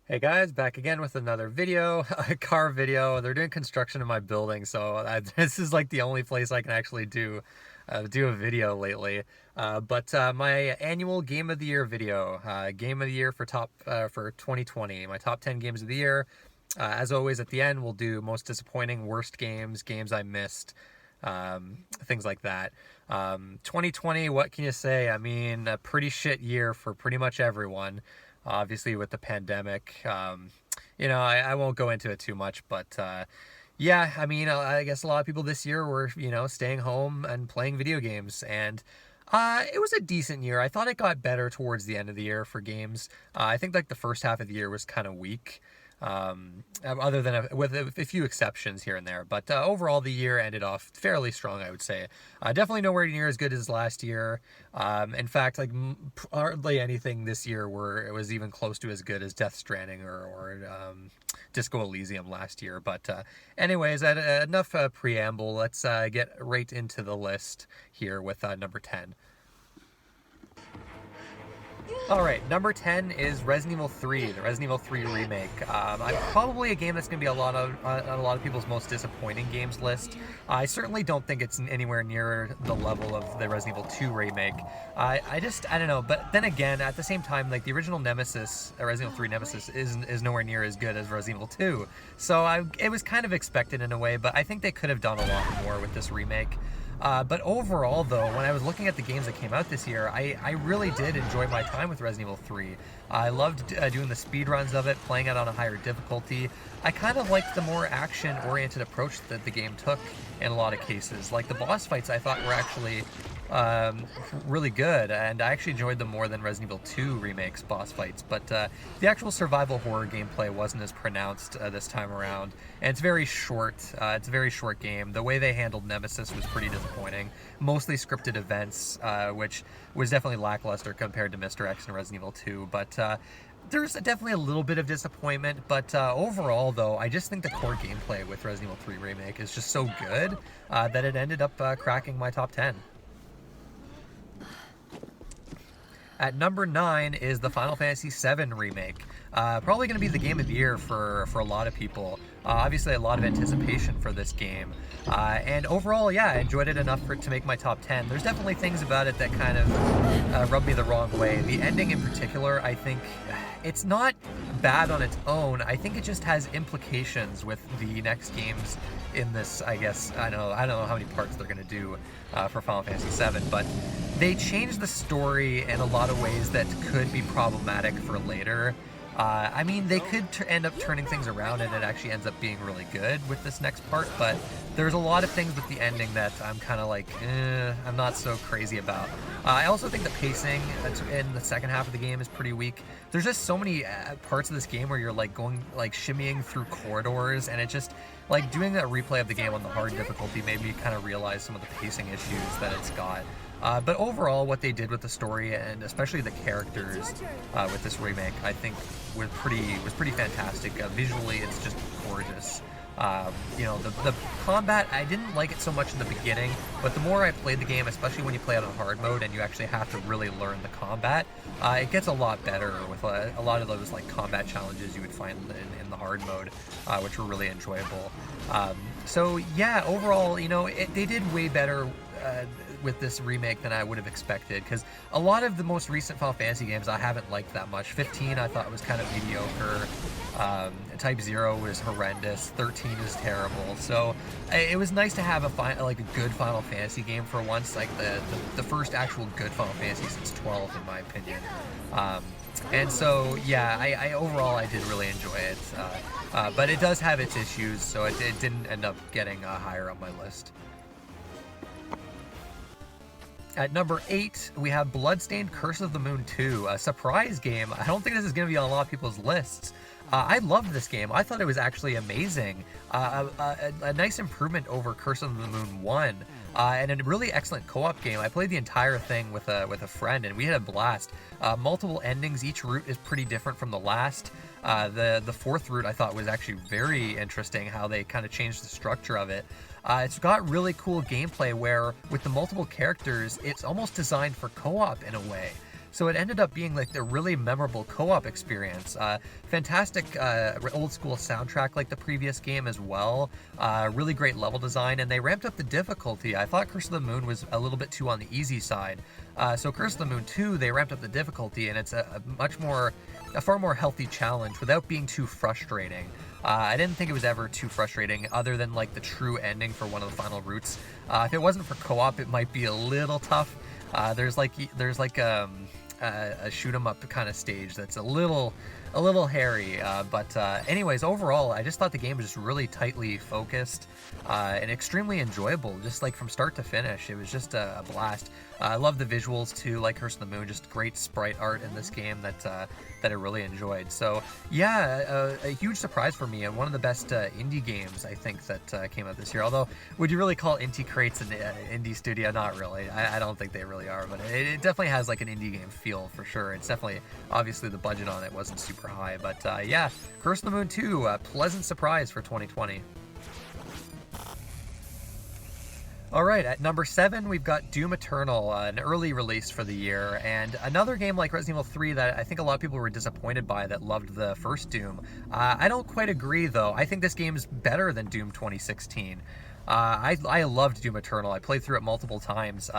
Hey guys, back again with another video, a car video. They're doing construction in my building, so this is like the only place I can actually do a video lately. But my annual Game of the Year video, Game of the Year for 2020, my top 10 games of the year. As always, at the end, we'll do most disappointing, worst games, games I missed, things like that. 2020, what can you say? I mean, a pretty shit year for pretty much everyone. Obviously, with the pandemic, I won't go into it too much, but yeah, I mean, I guess a lot of people this year were, staying home and playing video games, and it was a decent year. I thought it got better towards the end of the year for games. I think like the first half of the year was kind of weak, other than with a few exceptions here and there. But overall, the year ended off fairly strong, I would say. Definitely nowhere near as good as last year. In fact, like hardly anything this year where it was even close to as good as Death Stranding or Disco Elysium last year. But anyways, enough preamble. Let's get right into the list here with number 10. All right, number 10 is Resident Evil 3, the Resident Evil 3 remake. Probably a game that's going to be on a lot of people's most disappointing games list. I certainly don't think it's anywhere near the level of the Resident Evil 2 remake. I don't know. But then again, at the same time, like the original Nemesis, Resident Evil 3 Nemesis, is nowhere near as good as Resident Evil 2. So it was kind of expected in a way, but I think they could have done a lot more with this remake. But overall, though, when I was looking at the games that came out this year, I really did enjoy my time with Resident Evil 3. I loved doing the speed runs of it, playing it on a higher difficulty. I kind of liked the more action-oriented approach that the game took in a lot of cases. Like the boss fights, I thought were actually really good, and I actually enjoyed them more than Resident Evil 2 Remake's boss fights. But the actual survival horror gameplay wasn't as pronounced this time around, and it's very short. It's a very short game. The way they handled Nemesis was pretty disappointing. Mostly scripted events, which was definitely lackluster compared to Mr. X and Resident Evil 2. But there's definitely a little bit of disappointment, but overall, though, I just think the core gameplay with Resident Evil 3 Remake is just so good that it ended up cracking my top 10. At number 9 is the Final Fantasy VII Remake. Probably going to be the game of the year for a lot of people. Obviously, a lot of anticipation for this game. And overall, yeah, I enjoyed it enough to make my top 10. There's definitely things about it that kind of rub me the wrong way. The ending in particular, I think, it's not bad on its own. I think it just has implications with the next games in this, I guess. I don't know how many parts they're going to do for Final Fantasy VII, but they changed the story in a lot of ways that could be problematic for later. I mean, they could end up turning things around and it actually ends up being really good with this next part, but there's a lot of things with the ending that I'm kind of like, I'm not so crazy about. I also think the pacing in the second half of the game is pretty weak. There's just so many parts of this game where you're like shimmying through corridors, and it just, like, doing that replay of the game on the hard difficulty made me kind of realize some of the pacing issues that it's got. But overall, what they did with the story, and especially the characters with this remake, I think was pretty fantastic. Visually, it's just gorgeous. The combat, I didn't like it so much in the beginning, but the more I played the game, especially when you play it on hard mode and you actually have to really learn the combat, it gets a lot better with a lot of those like combat challenges you would find in the hard mode, which were really enjoyable. So yeah, overall, they did way better with this remake than I would have expected, because a lot of the most recent Final Fantasy games I haven't liked that much. 15 I thought was kind of mediocre. Type 0 was horrendous. 13 is terrible. So it was nice to have a good Final Fantasy game for once, like the first actual good Final Fantasy since 12, in my opinion. And so yeah, I overall I did really enjoy it, but it does have its issues, so it didn't end up getting higher on my list. At number 8, we have Bloodstained Curse of the Moon 2, a surprise game. I don't think this is going to be on a lot of people's lists. I loved this game. I thought it was actually amazing. A nice improvement over Curse of the Moon 1, and a really excellent co-op game. I played the entire thing with a friend, and we had a blast. Multiple endings. Each route is pretty different from the last. The fourth route I thought was actually very interesting, how they kind of changed the structure of it. It's got really cool gameplay where, with the multiple characters, it's almost designed for co-op in a way. So it ended up being like the really memorable co-op experience. Fantastic old school soundtrack like the previous game as well. Really great level design, and they ramped up the difficulty. I thought Curse of the Moon was a little bit too on the easy side. So Curse of the Moon 2, they ramped up the difficulty, and it's a far more healthy challenge without being too frustrating. I didn't think it was ever too frustrating, other than like the true ending for one of the final routes. If it wasn't for co-op, it might be a little tough. There's like a shoot 'em up kind of stage that's a little hairy, but anyways, overall I just thought the game was just really tightly focused and extremely enjoyable, just like from start to finish. It was just a blast. I love the visuals too, like Curse of the Moon, just great sprite art in this game that I really enjoyed. So yeah, a huge surprise for me, and one of the best indie games I think that came out this year. Although, would you really call Inti Crates an indie studio? Not really. I don't think they really are, but it definitely has like an indie game feel for sure. It's definitely, obviously the budget on it wasn't super high, but yeah, Curse of the Moon 2, a pleasant surprise for 2020. Alright, at number 7, we've got Doom Eternal, an early release for the year, and another game like Resident Evil 3 that I think a lot of people were disappointed by that loved the first Doom. I don't quite agree, though. I think this game's better than Doom 2016. I loved Doom Eternal. I played through it multiple times.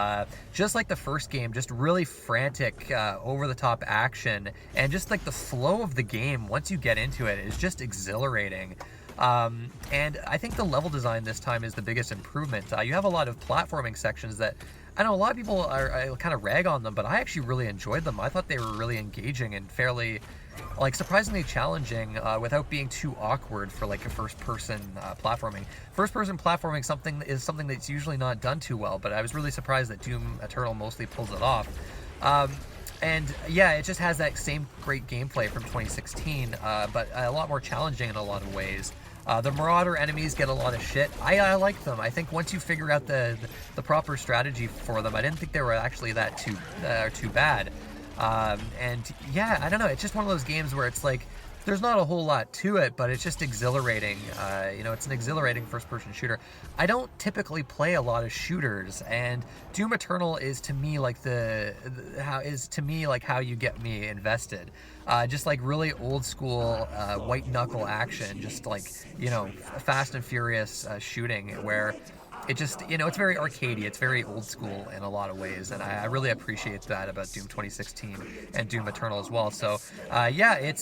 Just like the first game, just really frantic, over-the-top action, and just like the flow of the game once you get into it is just exhilarating. And I think the level design this time is the biggest improvement. You have a lot of platforming sections that, I know a lot of people are kind of rag on them, but I actually really enjoyed them. I thought they were really engaging and fairly, like, surprisingly challenging without being too awkward for like a first-person platforming. First-person platforming is something that's usually not done too well, but I was really surprised that Doom Eternal mostly pulls it off. And yeah, it just has that same great gameplay from 2016, but a lot more challenging in a lot of ways. The Marauder enemies get a lot of shit. I like them. I think once you figure out the proper strategy for them, I didn't think they were actually that too bad. And yeah, I don't know. It's just one of those games where it's like, there's not a whole lot to it, but it's just exhilarating. It's an exhilarating first-person shooter. I don't typically play a lot of shooters, and Doom Eternal is to me like how you get me invested. Just like really old school white knuckle action, just like fast and furious shooting where it just, it's very arcadey, it's very old school in a lot of ways, and I really appreciate that about Doom 2016 and Doom Eternal as well. So yeah,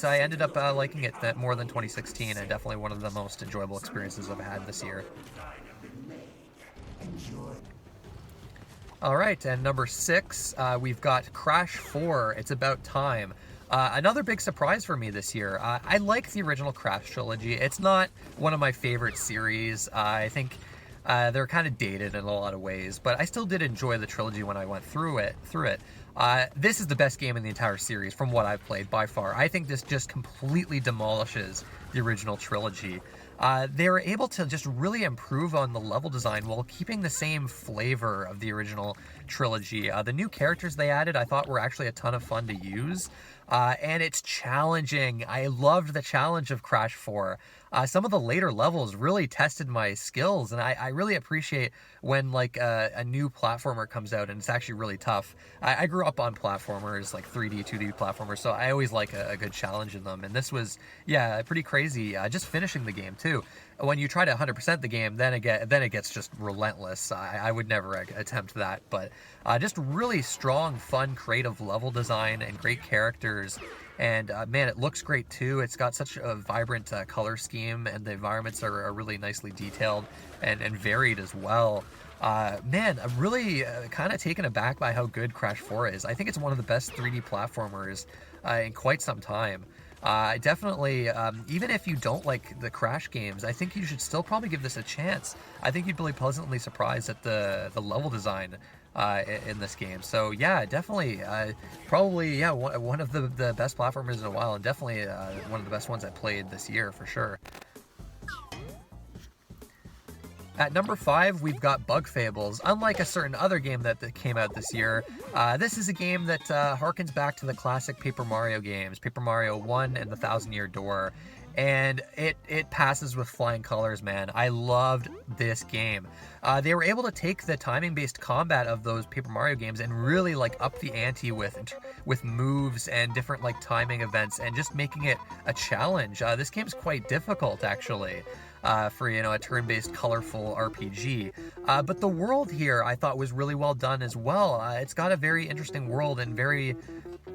I ended up liking it more than 2016, and definitely one of the most enjoyable experiences I've had this year. Alright, and number 6, we've got Crash 4, It's About Time. Another big surprise for me this year. I like the original Crash trilogy. It's not one of my favorite series. I think they're kind of dated in a lot of ways, but I still did enjoy the trilogy when I went through it. This is the best game in the entire series from what I've played by far. I think this just completely demolishes the original trilogy. They were able to just really improve on the level design while keeping the same flavor of the original trilogy. The new characters they added I thought were actually a ton of fun to use. And it's challenging. I loved the challenge of Crash 4. Some of the later levels really tested my skills, and I really appreciate when like a new platformer comes out and it's actually really tough. I grew up on platformers, like 3D, 2D platformers, so I always like a good challenge in them, and this was, yeah, pretty crazy. Just finishing the game too. When you try to 100% the game, then it gets just relentless. I would never attempt that, but just really strong, fun, creative level design and great characters. And man, it looks great too. It's got such a vibrant color scheme, and the environments are really nicely detailed and varied as well. Man, I'm really kind of taken aback by how good Crash 4 is. I think it's one of the best 3D platformers in quite some time. Definitely, even if you don't like the Crash games, I think you should still probably give this a chance. I think you'd be pleasantly surprised at the level design in this game. So yeah, definitely, probably, yeah, one of the best platformers in a while, and definitely one of the best ones I played this year for sure. At number 5, we've got Bug Fables. Unlike a certain other game that came out this year, this is a game that harkens back to the classic Paper Mario games, Paper Mario 1 and the Thousand Year Door. and it passes with flying colors, man. I loved this game. They were able to take the timing-based combat of those Paper Mario games and really like up the ante with moves and different like timing events and just making it a challenge. This game's quite difficult actually. For a turn-based colorful RPG, but the world here I thought was really well done as well. It's got a very interesting world and very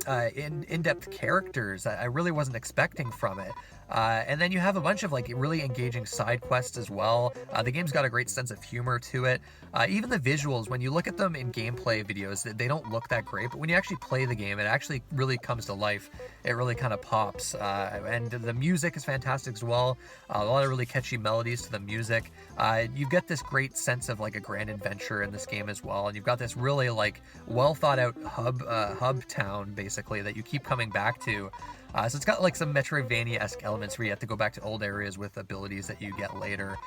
in-depth characters I really wasn't expecting from it. And then you have a bunch of like really engaging side quests as well. The game's got a great sense of humor to it. Even the visuals, when you look at them in gameplay videos, they don't look that great, but when you actually play the game, it actually really comes to life. It really kind of pops. And the music is fantastic as well. A lot of really catchy melodies to the music. You get this great sense of like a grand adventure in this game as well, and you've got this really like well thought out hub town basically that you keep coming back to. So it's got like some Metroidvania-esque elements where you have to go back to old areas with abilities that you get later.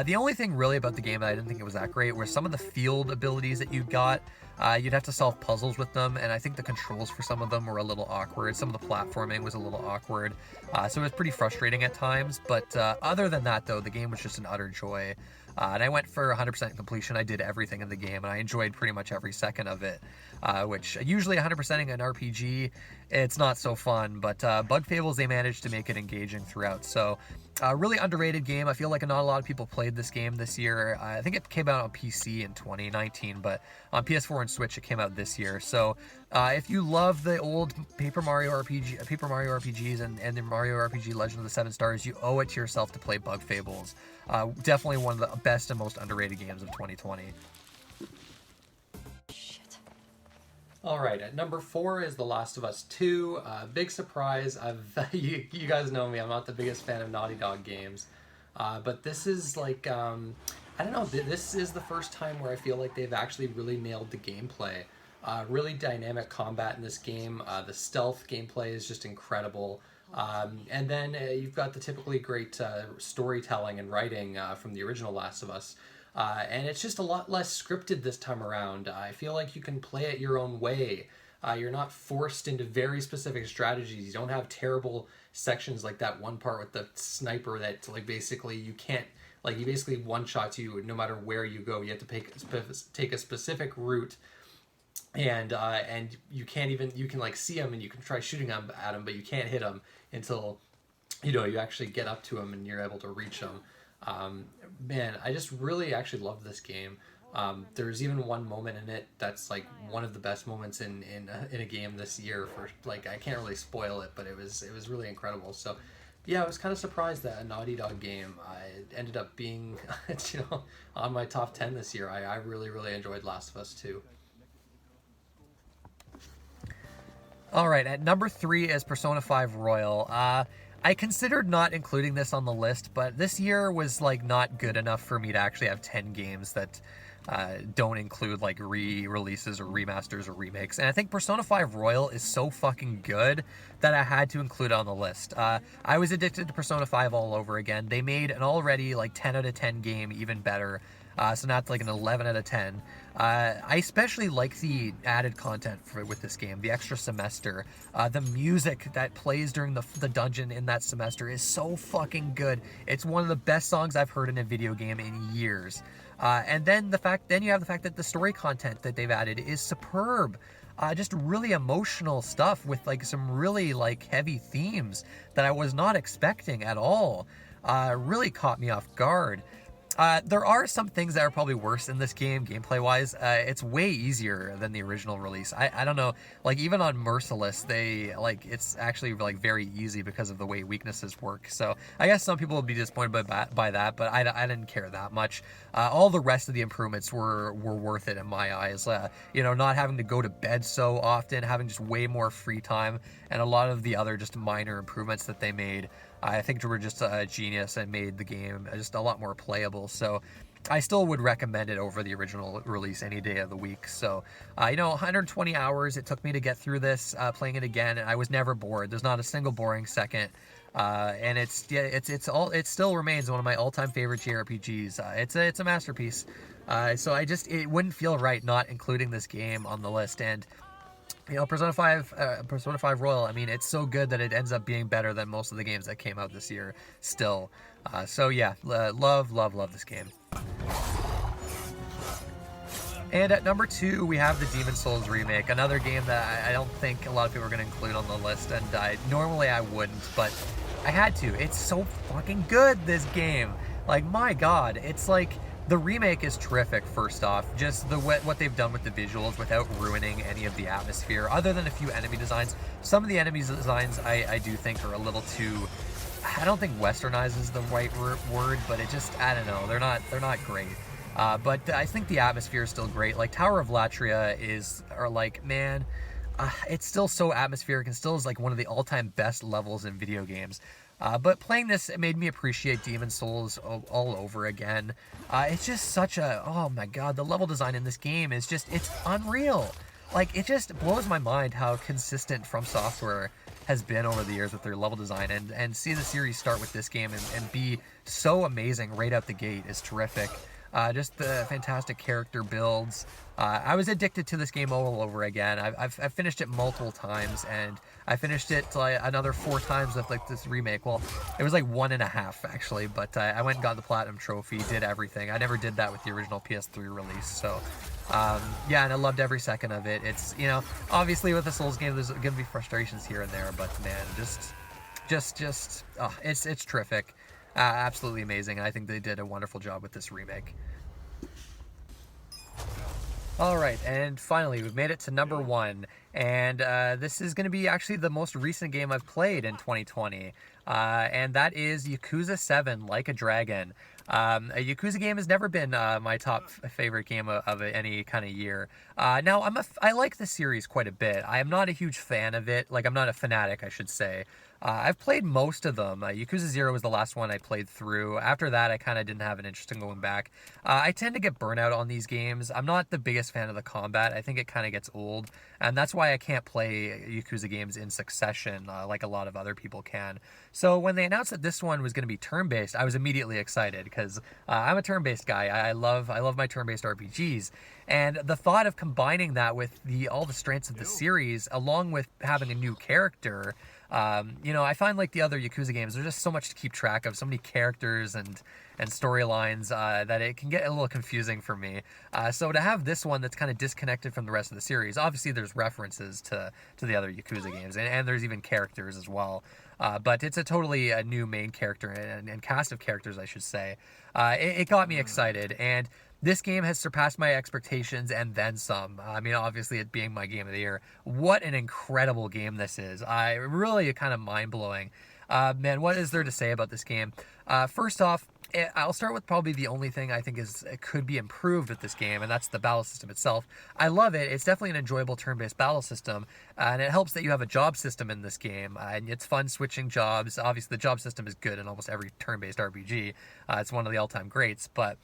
The only thing really about the game that I didn't think it was that great were some of the field abilities that you got. You'd have to solve puzzles with them, and I think the controls for some of them were a little awkward. Some of the platforming was a little awkward, so it was pretty frustrating at times. But other than that, though, the game was just an utter joy. And I went for 100% completion. I did everything in the game, and I enjoyed pretty much every second of it, which usually 100%ing an RPG, it's not so fun, but Bug Fables, they managed to make it engaging throughout. So really underrated game. I feel like not a lot of people played this game this year. I think it came out on PC in 2019, but on PS4 and Switch it came out this year. So if you love the old Paper Mario RPGs and the Mario RPG Legend of the Seven Stars, you owe it to yourself to play Bug Fables. Definitely one of the best and most underrated games of 2020. All right, at number 4 is The Last of Us 2. Big surprise. You guys know me. I'm not the biggest fan of Naughty Dog games, but this is like I don't know. This is the first time where I feel like they've actually really nailed the gameplay. Really dynamic combat in this game. The stealth gameplay is just incredible. And then you've got the typically great storytelling and writing from the original Last of Us. And it's just a lot less scripted this time around. I feel like you can play it your own way. You're not forced into very specific strategies. You don't have terrible sections like that one part with the sniper that like basically you can't, like he basically one-shots you no matter where you go. You have to take a specific route, and you can't even, you can like see him and you can try shooting at him, but you can't hit him until you actually get up to him and you're able to reach him. Man, I just really actually love this game. There's even one moment in it that's like one of the best moments in a game this year. For like, I can't really spoil it, but it was really incredible. So yeah, I was kind of surprised that a Naughty Dog game ended up being on my top 10 this year. I really enjoyed Last of Us 2. All right, at number 3 is Persona 5 Royal. I considered not including this on the list, but this year was like not good enough for me to actually have 10 games that don't include like re-releases or remasters or remakes. And I think Persona 5 Royal is so fucking good that I had to include it on the list. I was addicted to Persona 5 all over again. They made an already like 10 out of 10 game even better. So now it's like an 11 out of 10. I especially like the added content with this game, the extra semester. The music that plays during the dungeon in that semester is so fucking good. It's one of the best songs I've heard in a video game in years. And then you have the fact that the story content that they've added is superb. Just really emotional stuff with like some really like heavy themes that I was not expecting at all. Really caught me off guard. There are some things that are probably worse in this game, gameplay-wise. It's way easier than the original release. I don't know, like, even on Merciless, it's actually, like, very easy because of the way weaknesses work. So, I guess some people will be disappointed by that, but I didn't care that much. All the rest of the improvements were worth it in my eyes. Not having to go to bed so often, having just way more free time, and a lot of the other just minor improvements that they made, I think were just genius and made the game just a lot more playable. So I still would recommend it over the original release any day of the week. So, 120 hours it took me to get through this, playing it again, and I was never bored. There's not a single boring second. And it still remains one of my all-time favorite JRPGs. It's a masterpiece. So it wouldn't feel right not including this game on the list. And Persona 5 Royal, I mean, it's so good that it ends up being better than most of the games that came out this year still. So yeah, love this game. And at number 2, we have the Demon Souls remake, another game that I don't think a lot of people are going to include on the list, and normally I wouldn't, but I had to. It's so fucking good, this game. Like, my god, it's like, the remake is terrific, first off. Just what they've done with the visuals without ruining any of the atmosphere, other than a few enemy designs. Some of the enemy designs I do think are a little too... I don't think westernized is the right word, but it just, I don't know, they're not great. But I think the atmosphere is still great. Like, Tower of Latria man, it's still so atmospheric and still is like one of the all-time best levels in video games. But playing this, it made me appreciate Demon Souls all over again. It's just such a, oh my god, the level design in this game is just, it's unreal. Like, it just blows my mind how consistent From Software has been over the years with their level design, and see the series start with this game and be so amazing right out the gate is terrific. Just the fantastic character builds. I was addicted to this game all over again. I've finished it multiple times, and I finished it like another 4 times with like this remake. Well, it was like 1.5 actually, but I went and got the Platinum Trophy, did everything. I never did that with the original PS3 release, so yeah, and I loved every second of it. It's, obviously with a Souls game, there's gonna be frustrations here and there, but man, it's terrific. Absolutely amazing. I think they did a wonderful job with this remake. Alright, and finally, we've made it to number 1, and this is going to be actually the most recent game I've played in 2020, and that is Yakuza 7 Like a Dragon. A Yakuza game has never been my top favorite game of any kind of year. Now, I like the series quite a bit. I am not a huge fan of it. Like, I'm not a fanatic, I should say. I've played most of them. Yakuza 0 was the last one I played through. After that, I kind of didn't have an interest in going back. I tend to get burnout on these games. I'm not the biggest fan of the combat. I think it kind of gets old, and that's why I can't play Yakuza games in succession like a lot of other people can. So when they announced that this one was going to be turn-based, I was immediately excited, because I'm a turn-based guy. I love my turn-based RPGs. And the thought of combining that with all the strengths of the series, along with having a new character, I find like the other Yakuza games, there's just so much to keep track of, so many characters and storylines that it can get a little confusing for me. So to have this one that's kind of disconnected from the rest of the series, obviously there's references to the other Yakuza games, and there's even characters as well. But it's a totally new main character and cast of characters, I should say. It got me excited, and this game has surpassed my expectations and then some. I mean, obviously, it being my game of the year. What an incredible game this is. Really kind of mind-blowing. Man, what is there to say about this game? First off, I'll start with probably the only thing I think it could be improved with this game, and that's the battle system itself. I love it. It's definitely an enjoyable turn-based battle system, and it helps that you have a job system in this game, and it's fun switching jobs. Obviously, the job system is good in almost every turn-based RPG. It's one of the all-time greats, but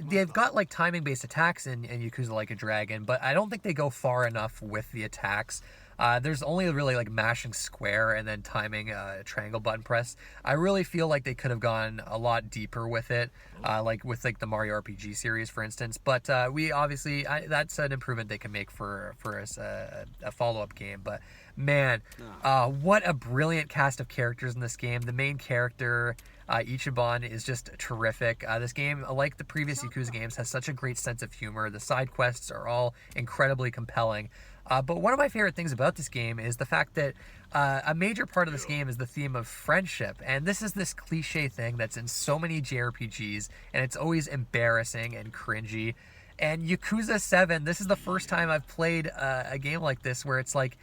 they've got like timing-based attacks in Yakuza Like a Dragon, but I don't think they go far enough with the attacks. There's only really like mashing square and then timing triangle button press. I really feel like they could have gone a lot deeper with it, like with like the Mario RPG series, for instance. But we obviously that's an improvement they can make for a follow-up game. But man, what a brilliant cast of characters in this game. The main character, Ichiban, is just terrific. This game, like the previous Yakuza games, has such a great sense of humor. The side quests are all incredibly compelling. But one of my favorite things about this game is the fact that a major part of this game is the theme of friendship. And this is this cliche thing that's in so many JRPGs, and it's always embarrassing and cringy. And Yakuza 7, this is the first time I've played a game like this where it's like,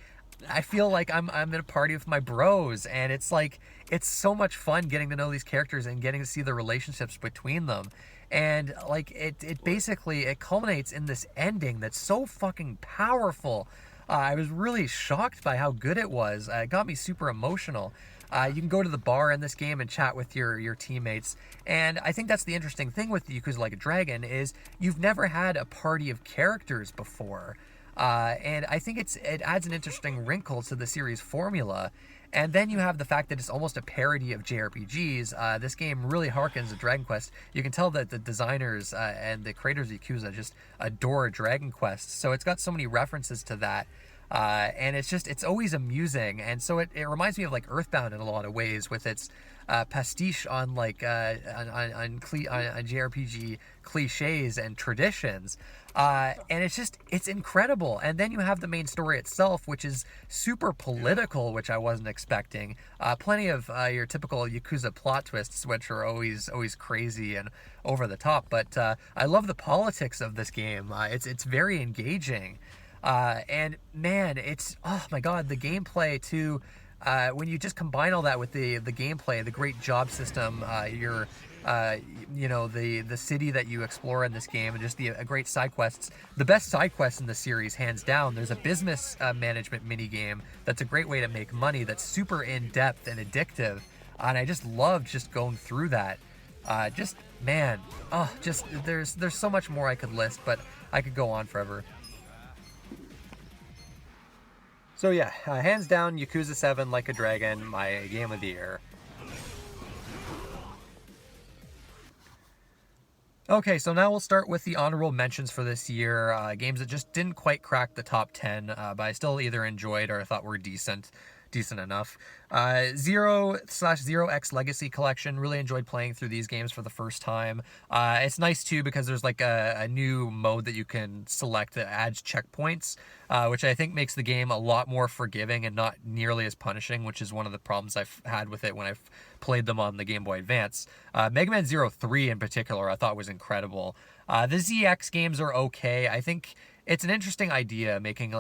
I feel like I'm in a party with my bros, and it's like, it's so much fun getting to know these characters and getting to see the relationships between them. And like it basically culminates in this ending that's so fucking powerful. I was really shocked by how good it was. It got me super emotional. You can go to the bar in this game and chat with your teammates, and I think that's the interesting thing with Yakuza Like a Dragon is you've never had a party of characters before. And I think it adds an interesting wrinkle to the series formula. And then you have the fact that it's almost a parody of JRPGs. This game really harkens to Dragon Quest. You can tell that the designers and the creators of Yakuza just adore Dragon Quest. So it's got so many references to that. And it's always amusing. And so it reminds me of like Earthbound in a lot of ways with its pastiche on like on JRPG cliches and traditions. And it's incredible. And then you have the main story itself, which is super political, which I wasn't expecting. Plenty of your typical Yakuza plot twists, which are always crazy and over the top. But I love the politics of this game. It's very engaging. And man, oh my god, the gameplay too. When you just combine all that with the gameplay, the great job system, the city that you explore in this game, and just the great side quests. The best side quest in the series, hands down. There's a business management mini game that's a great way to make money. That's super in depth and addictive, and I just love just going through that. There's so much more I could list, but I could go on forever. So yeah, hands down, Yakuza 7, Like a Dragon, my game of the year. Okay, so now we'll start with the honorable mentions for this year. Games that just didn't quite crack the top 10, but I still either enjoyed or thought were decent enough. 0/0X Legacy Collection. Really enjoyed playing through these games for the first time. It's nice too because there's like a new mode that you can select that adds checkpoints, which I think makes the game a lot more forgiving and not nearly as punishing, which is one of the problems I've had with it when I've played them on the Game Boy Advance. Mega Man 03 in particular I thought was incredible. The ZX games are okay. I think it's an interesting idea, making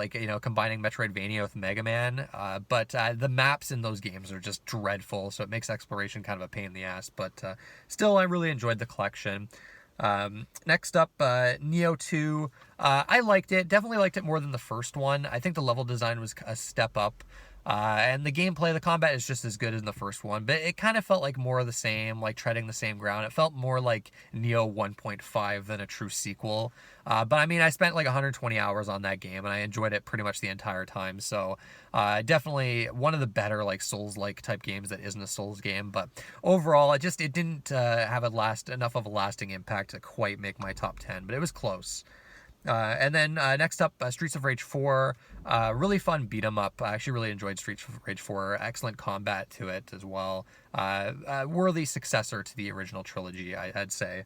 combining Metroidvania with Mega Man, but the maps in those games are just dreadful, so it makes exploration kind of a pain in the ass, but still, I really enjoyed the collection. Next up, Neo 2. I liked it, definitely liked it more than the first one. I think the level design was a step up. And the gameplay, the combat is just as good as the first one, but it kind of felt like more of the same, like treading the same ground. It felt more like Neo 1.5 than a true sequel. But I mean, I spent like 120 hours on that game, and I enjoyed it pretty much the entire time. So definitely one of the better like Souls-like type games that isn't a Souls game. But overall, it didn't have enough of a lasting impact to quite make my top 10, but it was close. And then next up, Streets of Rage 4. Really fun beat 'em up. I actually really enjoyed Streets of Rage 4. Excellent combat to it as well. Worthy successor to the original trilogy, I'd say.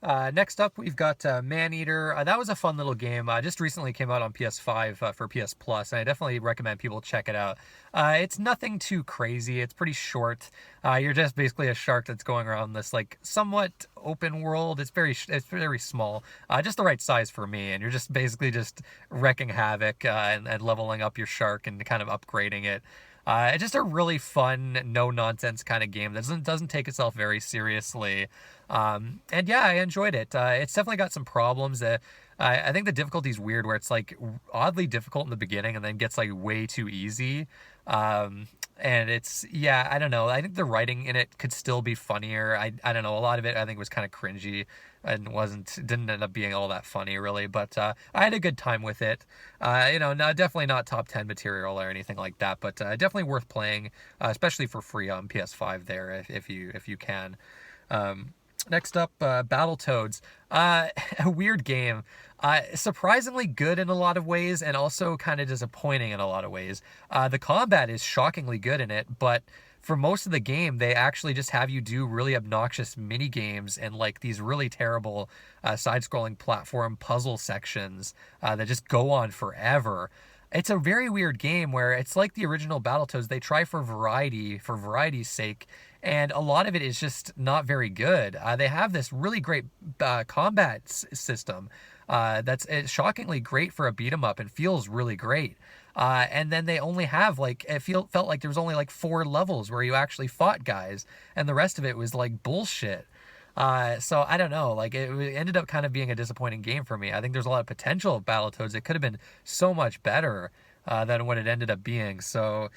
Next up, we've got Maneater. That was a fun little game. Just recently came out on PS5 for PS Plus, and I definitely recommend people check it out. It's nothing too crazy. It's pretty short. You're just basically a shark that's going around this like somewhat open world. It's very small, just the right size for me. And you're just basically just wrecking havoc and leveling up your shark and kind of upgrading it. It's just a really fun, no nonsense kind of game that doesn't take itself very seriously. And yeah, I enjoyed it. It's definitely got some problems. I think the difficulty's weird, where it's like oddly difficult in the beginning and then gets like way too easy. And I don't know. I think the writing in it could still be funnier. I don't know. A lot of it I think was kind of cringy and didn't end up being all that funny really, but I had a good time with it. Definitely not top 10 material or anything like that, but definitely worth playing, especially for free on PS5 there if you can. Next up, Battletoads. A weird game. Surprisingly good in a lot of ways, and also kind of disappointing in a lot of ways. The combat is shockingly good in it, but for most of the game, they actually just have you do really obnoxious mini games and like these really terrible side-scrolling platform puzzle sections that just go on forever. It's a very weird game where it's like the original Battletoads. They try for variety's sake, and a lot of it is just not very good. They have this really great combat system it's shockingly great for a beat 'em up and feels really great. And then they only have felt like there was only like 4 levels where you actually fought guys, and the rest of it was like bullshit. So I don't know, like it ended up kind of being a disappointing game for me. I think there's a lot of potential of Battletoads. It could have been so much better than what it ended up being. So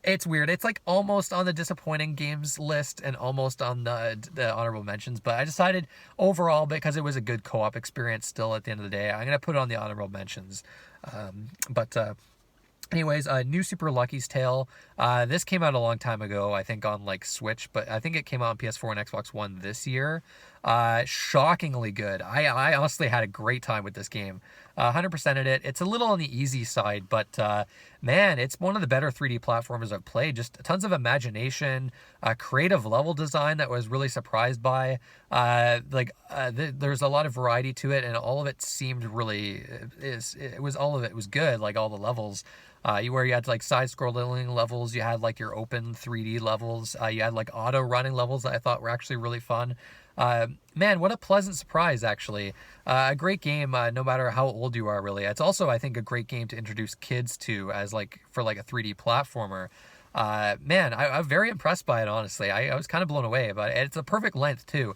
It's weird. It's like almost on the disappointing games list and almost on the honorable mentions. But I decided overall, because it was a good co-op experience still at the end of the day, I'm gonna put it on the honorable mentions. But anyways, new Super Lucky's Tale. This came out a long time ago, I think on like Switch, but I think it came out on PS4 and Xbox One this year. Shockingly good. I honestly had a great time with this game. 100%ed it. It's a little on the easy side, but man, it's one of the better 3D platformers I've played. Just tons of imagination, creative level design that was really surprised by. There's a lot of variety to it, and all of it seemed really all of it was good. Like all the levels. Where you had like side-scrolling levels, you had like your open 3D levels, you had like auto-running levels that I thought were actually really fun. Man, what a pleasant surprise, actually. A great game, no matter how old you are, really. It's also, I think, a great game to introduce kids to as like for like a 3D platformer. Man, I'm very impressed by it, honestly. I was kind of blown away about it. It's a perfect length, too.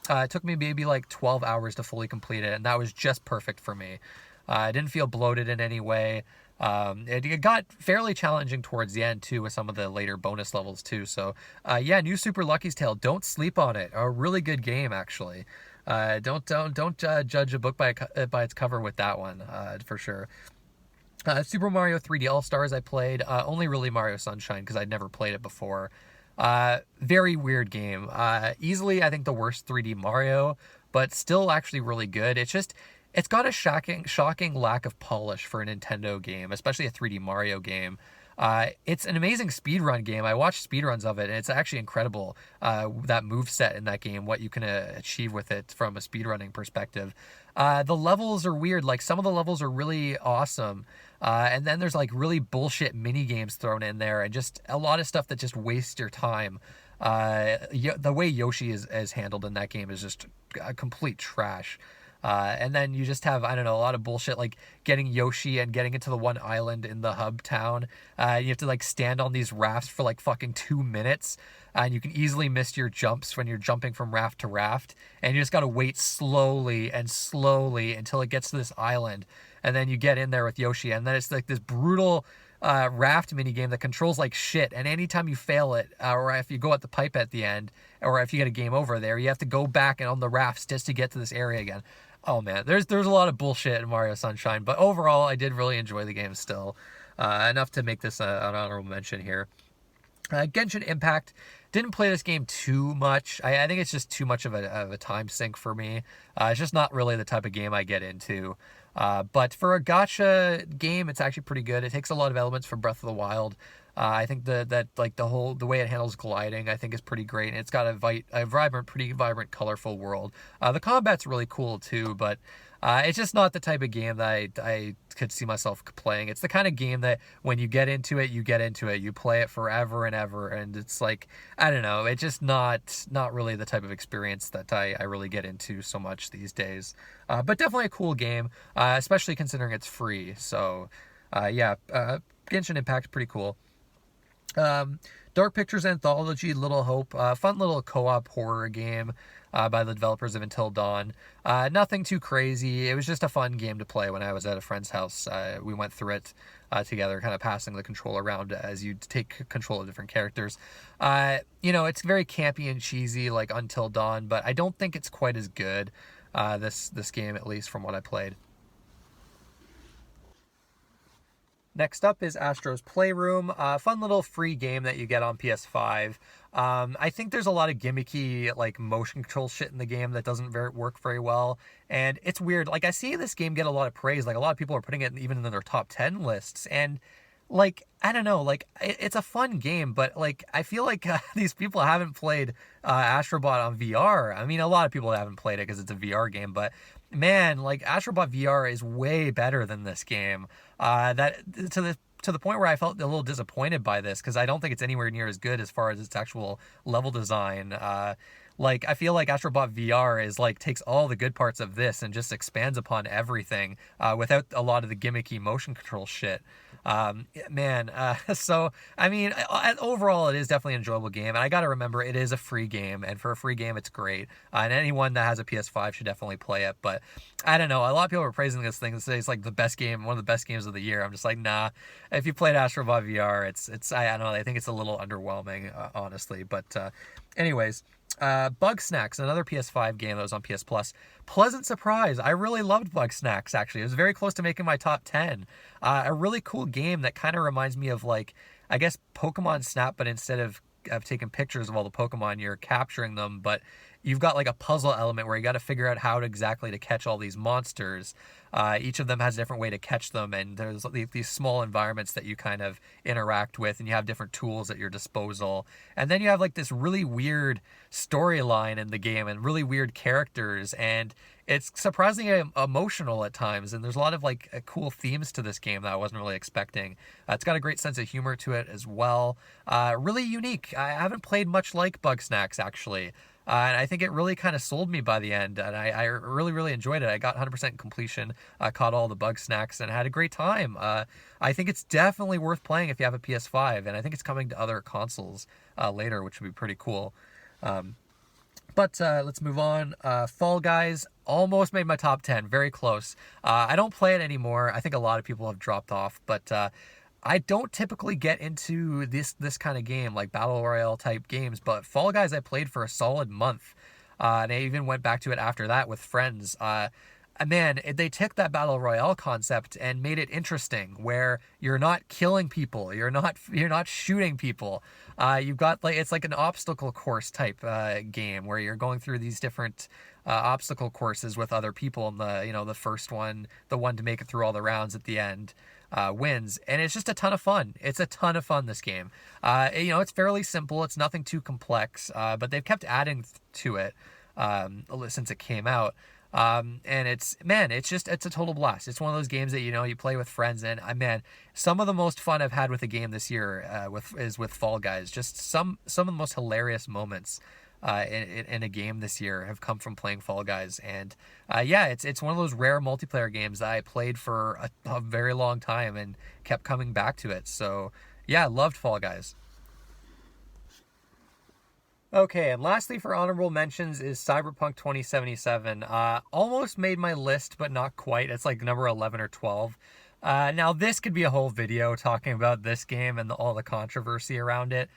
It took me maybe like 12 hours to fully complete it, and that was just perfect for me. I didn't feel bloated in any way. It got fairly challenging towards the end too with some of the later bonus levels too. So yeah, new Super Lucky's Tale. Don't sleep on it. A really good game actually. Don't judge a book by its cover with that one for sure. Super Mario 3D All Stars I played. Only really Mario Sunshine because I'd never played it before. Very weird game. Easily I think the worst 3D Mario, but still actually really good. It's got a shocking lack of polish for a Nintendo game, especially a 3D Mario game. It's an amazing speedrun game. I watched speedruns of it, and it's actually incredible, that moveset in that game, what you can achieve with it from a speedrunning perspective. The levels are weird. Like, some of the levels are really awesome, and then there's, like, really bullshit mini-games thrown in there, and just a lot of stuff that just wastes your time. The way Yoshi is handled in that game is just complete trash. And then you just have, I don't know, a lot of bullshit like getting Yoshi and getting into the one island in the hub town. You have to like stand on these rafts for like fucking 2 minutes. And you can easily miss your jumps when you're jumping from raft to raft. And you just got to wait slowly and slowly until it gets to this island. And then you get in there with Yoshi. And then it's like this brutal raft minigame that controls like shit. And anytime you fail it, or if you go at the pipe at the end, or if you get a game over there, you have to go back and on the rafts just to get to this area again. Oh man, there's a lot of bullshit in Mario Sunshine, but overall I did really enjoy the game still. Enough to make this an honorable mention here. Genshin Impact, didn't play this game too much. I think it's just too much of a time sink for me. It's just not really the type of game I get into. But for a gacha game, it's actually pretty good. It takes a lot of elements from Breath of the Wild. I think that like the way it handles gliding, I think is pretty great. And it's got a pretty vibrant, colorful world. The combat's really cool too, but it's just not the type of game that I could see myself playing. It's the kind of game that when you get into it, you get into it. You play it forever and ever, and it's like, I don't know, it's just not really the type of experience that I really get into so much these days. But definitely a cool game, especially considering it's free. So yeah, Genshin Impact, pretty cool. Dark Pictures Anthology, Little Hope, fun little co-op horror game by the developers of Until Dawn. Nothing too crazy. It was just a fun game to play when I was at a friend's house. We went through it together, kind of passing the control around as you take control of different characters. It's very campy and cheesy like Until Dawn, but I don't think it's quite as good, this game, at least from what I played. Next up is Astro's Playroom, a fun little free game that you get on PS5. I think there's a lot of gimmicky like motion control shit in the game that doesn't work very well, and it's weird. Like, I see this game get a lot of praise. Like, a lot of people are putting it even in their top 10 lists, and like, I don't know, like, it's a fun game, but like, I feel like these people haven't played Astrobot on VR. I mean, a lot of people haven't played it because it's a VR game, but man, like, Astrobot VR is way better than this game. That to the point where I felt a little disappointed by this, because I don't think it's anywhere near as good as far as its actual level design. Like, I feel like Astrobot VR is like takes all the good parts of this and just expands upon everything without a lot of the gimmicky motion control shit. Man, so I mean, overall, it is definitely an enjoyable game, and I got to remember it is a free game, and for a free game, it's great. And anyone that has a PS5 should definitely play it. But I don't know, a lot of people are praising this thing and say it's like the best game, one of the best games of the year. I'm just like, nah. If you played Astrobot VR, it's I don't know, I think it's a little underwhelming, honestly. But anyways. Bug Snacks, another PS5 game that was on PS Plus. Pleasant surprise. I really loved Bug Snacks, actually. It was very close to making my top 10. A really cool game that kind of reminds me of, like, I guess Pokemon Snap, but instead of taking pictures of all the Pokemon, you're capturing them, but you've got like a puzzle element where you got to figure out how exactly to catch all these monsters. Each of them has a different way to catch them, and there's these small environments that you kind of interact with, and you have different tools at your disposal. And then you have like this really weird storyline in the game and really weird characters, and it's surprisingly emotional at times, and there's a lot of like cool themes to this game that I wasn't really expecting. It's got a great sense of humor to it as well. Really unique. I haven't played much like Bug Snacks, actually. And I think it really kind of sold me by the end, and I really, really enjoyed it. I got 100% completion, caught all the Bug Snacks, and had a great time. I think it's definitely worth playing if you have a PS5, and I think it's coming to other consoles later, which would be pretty cool. But let's move on. Fall Guys almost made my top 10, very close. I don't play it anymore. I think a lot of people have dropped off, but I don't typically get into this kind of game, like Battle Royale type games, but Fall Guys I played for a solid month. And I even went back to it after that with friends. Man, they took that Battle Royale concept and made it interesting, where you're not killing people, you're not shooting people. You've got like, it's like an obstacle course type game where you're going through these different obstacle courses with other people, and the first one, the one to make it through all the rounds at the end, wins. And it's just a ton of fun. It's a ton of fun, this game. It's fairly simple. It's nothing too complex, but they've kept adding to it since it came out. And it's a total blast. It's one of those games that, you play with friends, and man, some of the most fun I've had with a game this year is with Fall Guys. Just some of the most hilarious moments in a game this year have come from playing Fall Guys. And it's one of those rare multiplayer games that I played for a very long time and kept coming back to it. So yeah, loved Fall Guys. Okay, and lastly for honorable mentions is Cyberpunk 2077. Almost made my list, but not quite. It's like number 11 or 12. Now, this could be a whole video talking about this game and all the controversy around it.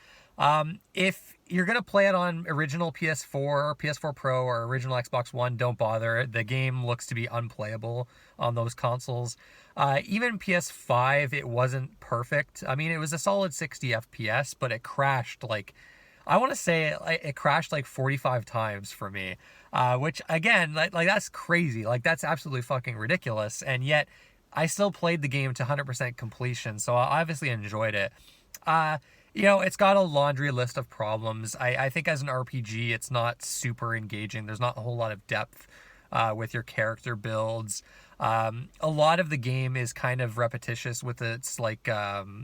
If you're going to play it on original PS4, PS4 Pro, or original Xbox One, don't bother. The game looks to be unplayable on those consoles. Even PS5, it wasn't perfect. I mean, it was a solid 60 FPS, but it crashed like... I want to say it crashed like 45 times for me, which again, like that's crazy. Like that's absolutely fucking ridiculous. And yet I still played the game to 100% completion. So I obviously enjoyed it. It's got a laundry list of problems. I think as an RPG, it's not super engaging. There's not a whole lot of depth with your character builds. A lot of the game is kind of repetitious with its like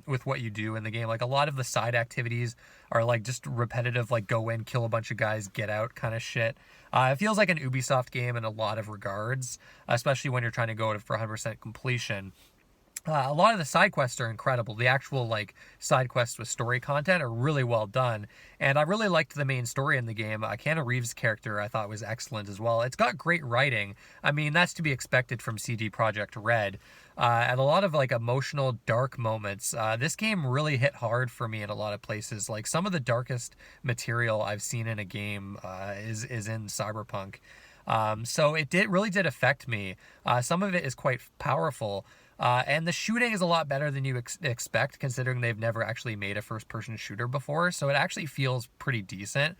with what you do in the game. Like a lot of the side activities are like just repetitive, like go in, kill a bunch of guys, get out kind of shit. It feels like an Ubisoft game in a lot of regards, especially when you're trying to go for 100% completion. A lot of the side quests are incredible. The actual like side quests with story content are really well done, and I really liked the main story in the game. Keanu Reeves' character I thought was excellent as well. It's got great writing. I mean, that's to be expected from CD Projekt Red, and a lot of like emotional dark moments. This game really hit hard for me in a lot of places. Like some of the darkest material I've seen in a game is in Cyberpunk. So it really did affect me. Some of it is quite powerful. And the shooting is a lot better than you expect, considering they've never actually made a first-person shooter before. So it actually feels pretty decent,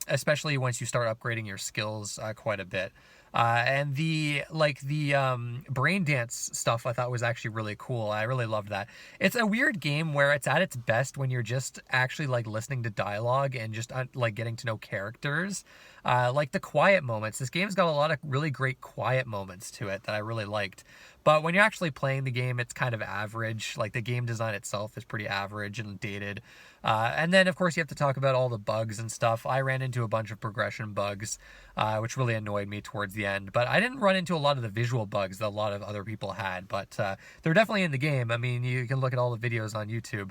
especially once you start upgrading your skills quite a bit. And the brain dance stuff I thought was actually really cool. I really loved that. It's a weird game where it's at its best when you're just actually like listening to dialogue and just like getting to know characters. like the quiet moments. This game's got a lot of really great quiet moments to it that I really liked. But when you're actually playing the game, it's kind of average. Like the game design itself is pretty average and dated. And then, of course, you have to talk about all the bugs and stuff. I ran into a bunch of progression bugs, which really annoyed me towards the end. But I didn't run into a lot of the visual bugs that a lot of other people had. But they're definitely in the game. I mean, you can look at all the videos on YouTube.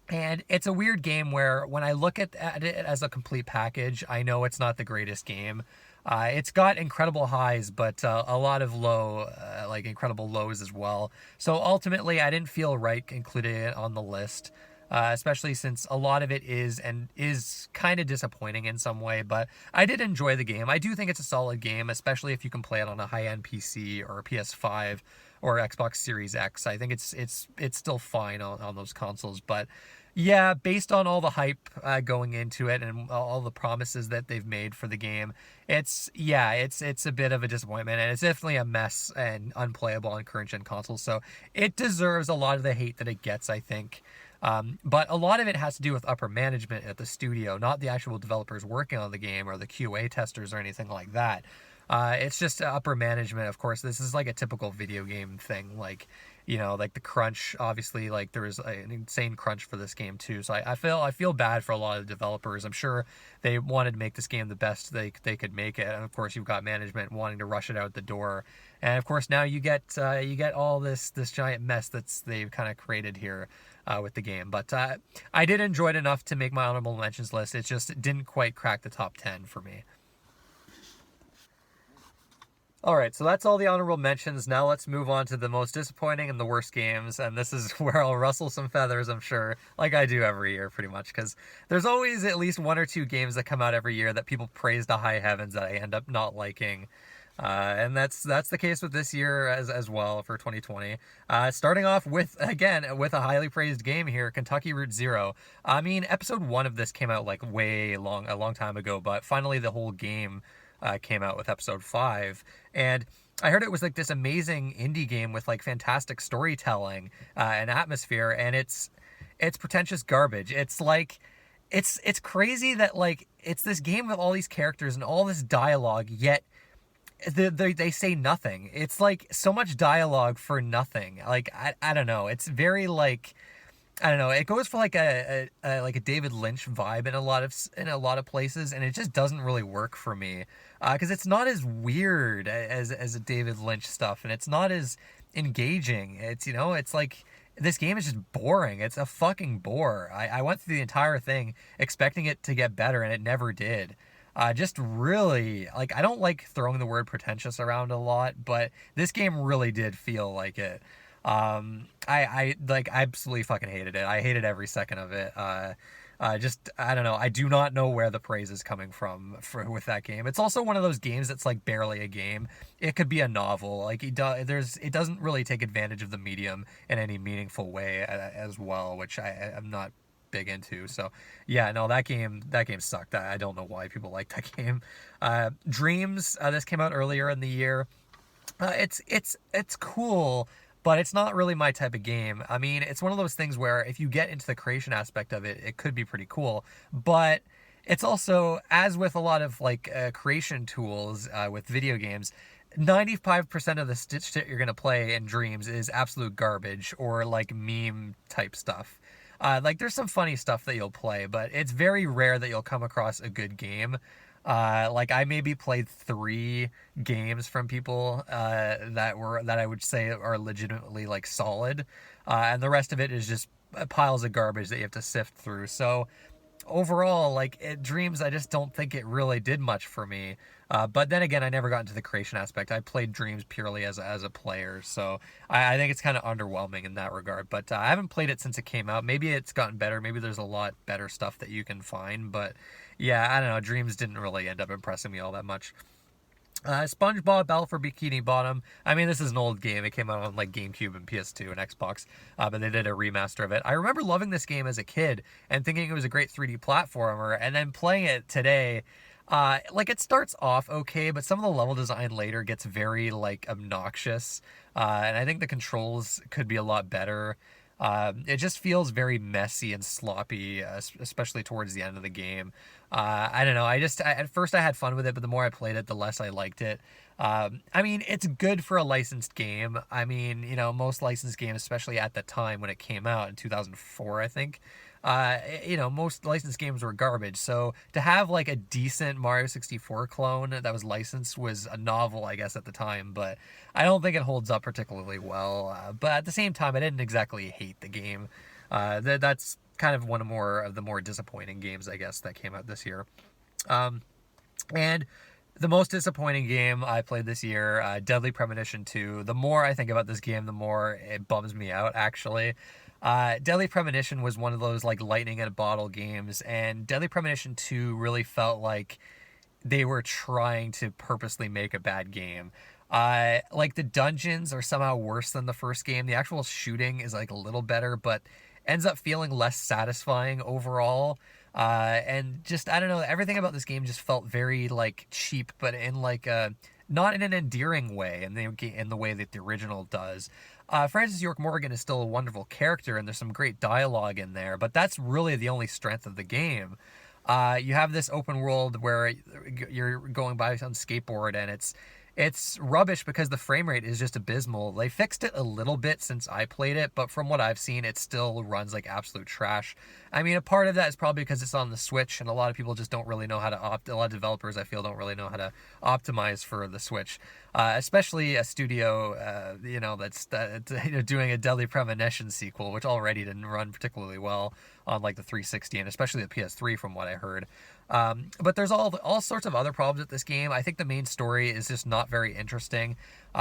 And it's a weird game where when I look at it as a complete package, I know it's not the greatest game. It's got incredible highs, but a lot of like incredible lows as well. So ultimately, I didn't feel right including it on the list, especially since a lot of it is kind of disappointing in some way. But I did enjoy the game. I do think it's a solid game, especially if you can play it on a high-end PC or a PS5 or Xbox Series X. I think it's still fine on those consoles, but yeah, based on all the hype going into it and all the promises that they've made for the game, it's a bit of a disappointment, and it's definitely a mess and unplayable on current gen consoles. So it deserves a lot of the hate that it gets, I think. But a lot of it has to do with upper management at the studio, not the actual developers working on the game or the QA testers or anything like that. It's just upper management. Of course, this is like a typical video game thing. Like, like the crunch, obviously, like there was an insane crunch for this game too. So I feel bad for a lot of the developers. I'm sure they wanted to make this game the best they could make it. And of course, you've got management wanting to rush it out the door. And of course, now you get all this giant mess they've kind of created here with the game. But I did enjoy it enough to make my honorable mentions list. It just didn't quite crack the top 10 for me. All right, so that's all the honorable mentions. Now let's move on to the most disappointing and the worst games. And this is where I'll rustle some feathers, I'm sure, like I do every year pretty much, because there's always at least one or two games that come out every year that people praise to high heavens that I end up not liking. And that's the case with this year as well for 2020. Starting off with a highly praised game here, Kentucky Route Zero. I mean, episode 1 of this came out like a long time ago, but finally the whole game came out with episode 5, and I heard it was like this amazing indie game with like fantastic storytelling and atmosphere, and it's pretentious garbage. It's like it's crazy that like it's this game with all these characters and all this dialogue, yet they say nothing. It's like so much dialogue for nothing. Like I don't know. It's very like, I don't know. It goes for like a David Lynch vibe in a lot of places, and it just doesn't really work for me because it's not as weird as a David Lynch stuff, and it's not as engaging. It's like this game is just boring. It's a fucking bore. I went through the entire thing expecting it to get better, and it never did. Just really, like, I don't like throwing the word pretentious around a lot, but this game really did feel like it. I like absolutely fucking hated it. I hated every second of it. I don't know. I do not know where the praise is coming from with that game. It's also one of those games that's like barely a game. It could be a novel. Like it doesn't really take advantage of the medium in any meaningful way as well, which I'm not big into. So yeah, no, that game sucked. I don't know why people like that game. Dreams, this came out earlier in the year. It's cool, but it's not really my type of game. I mean, it's one of those things where if you get into the creation aspect of it, it could be pretty cool. But it's also, as with a lot of like creation tools with video games, 95% of the shit you're gonna play in Dreams is absolute garbage or like meme type stuff. Like there's some funny stuff that you'll play, but it's very rare that you'll come across a good game. Like I maybe played 3 games from people that I would say are legitimately like solid, and the rest of it is just piles of garbage that you have to sift through. So overall, like Dreams, I just don't think it really did much for me. But then again, I never got into the creation aspect. I played Dreams purely as a player, so I think it's kind of underwhelming in that regard. But I haven't played it since it came out. Maybe it's gotten better. Maybe there's a lot better stuff that you can find. But yeah, I don't know. Dreams didn't really end up impressing me all that much. SpongeBob Battle for Bikini Bottom. I mean, this is an old game. It came out on like GameCube and PS2 and Xbox, but they did a remaster of it. I remember loving this game as a kid and thinking it was a great 3D platformer, and then playing it today. Like it starts off okay, but some of the level design later gets very like obnoxious, and I think the controls could be a lot better. It just feels very messy and sloppy, especially towards the end of the game. I don't know. At first I had fun with it, but the more I played it, the less I liked it. I mean, it's good for a licensed game. I mean, most licensed games, especially at the time when it came out in 2004, I think, most licensed games were garbage. So to have like a decent Mario 64 clone that was licensed was a novel, I guess, at the time. But I don't think it holds up particularly well. But at the same time, I didn't exactly hate the game. That's kind of one of the more disappointing games, I guess, that came out this year. And the most disappointing game I played this year, Deadly Premonition 2. The more I think about this game, the more it bums me out, actually. Deadly Premonition was one of those like lightning in a bottle games, and Deadly Premonition 2 really felt like they were trying to purposely make a bad game. Like the dungeons are somehow worse than the first game. The actual shooting is like a little better, but ends up feeling less satisfying overall. And just, I don't know, everything about this game just felt very like cheap, but in like a not in an endearing way, in the way that the original does. Francis York Morgan is still a wonderful character, and there's some great dialogue in there, but that's really the only strength of the game. You have this open world where you're going by on skateboard, and it's rubbish because the frame rate is just abysmal. They fixed it a little bit since I played it, but from what I've seen, it still runs like absolute trash. I mean, a part of that is probably because it's on the Switch, and a lot of people just don't really know how to a lot of developers, I feel, don't really know how to optimize for the Switch. Especially a studio, that's doing a Deadly Premonition sequel, which already didn't run particularly well on like the 360 and especially the PS3, from what I heard. But there's all sorts of other problems with this game. I think the main story is just not very interesting.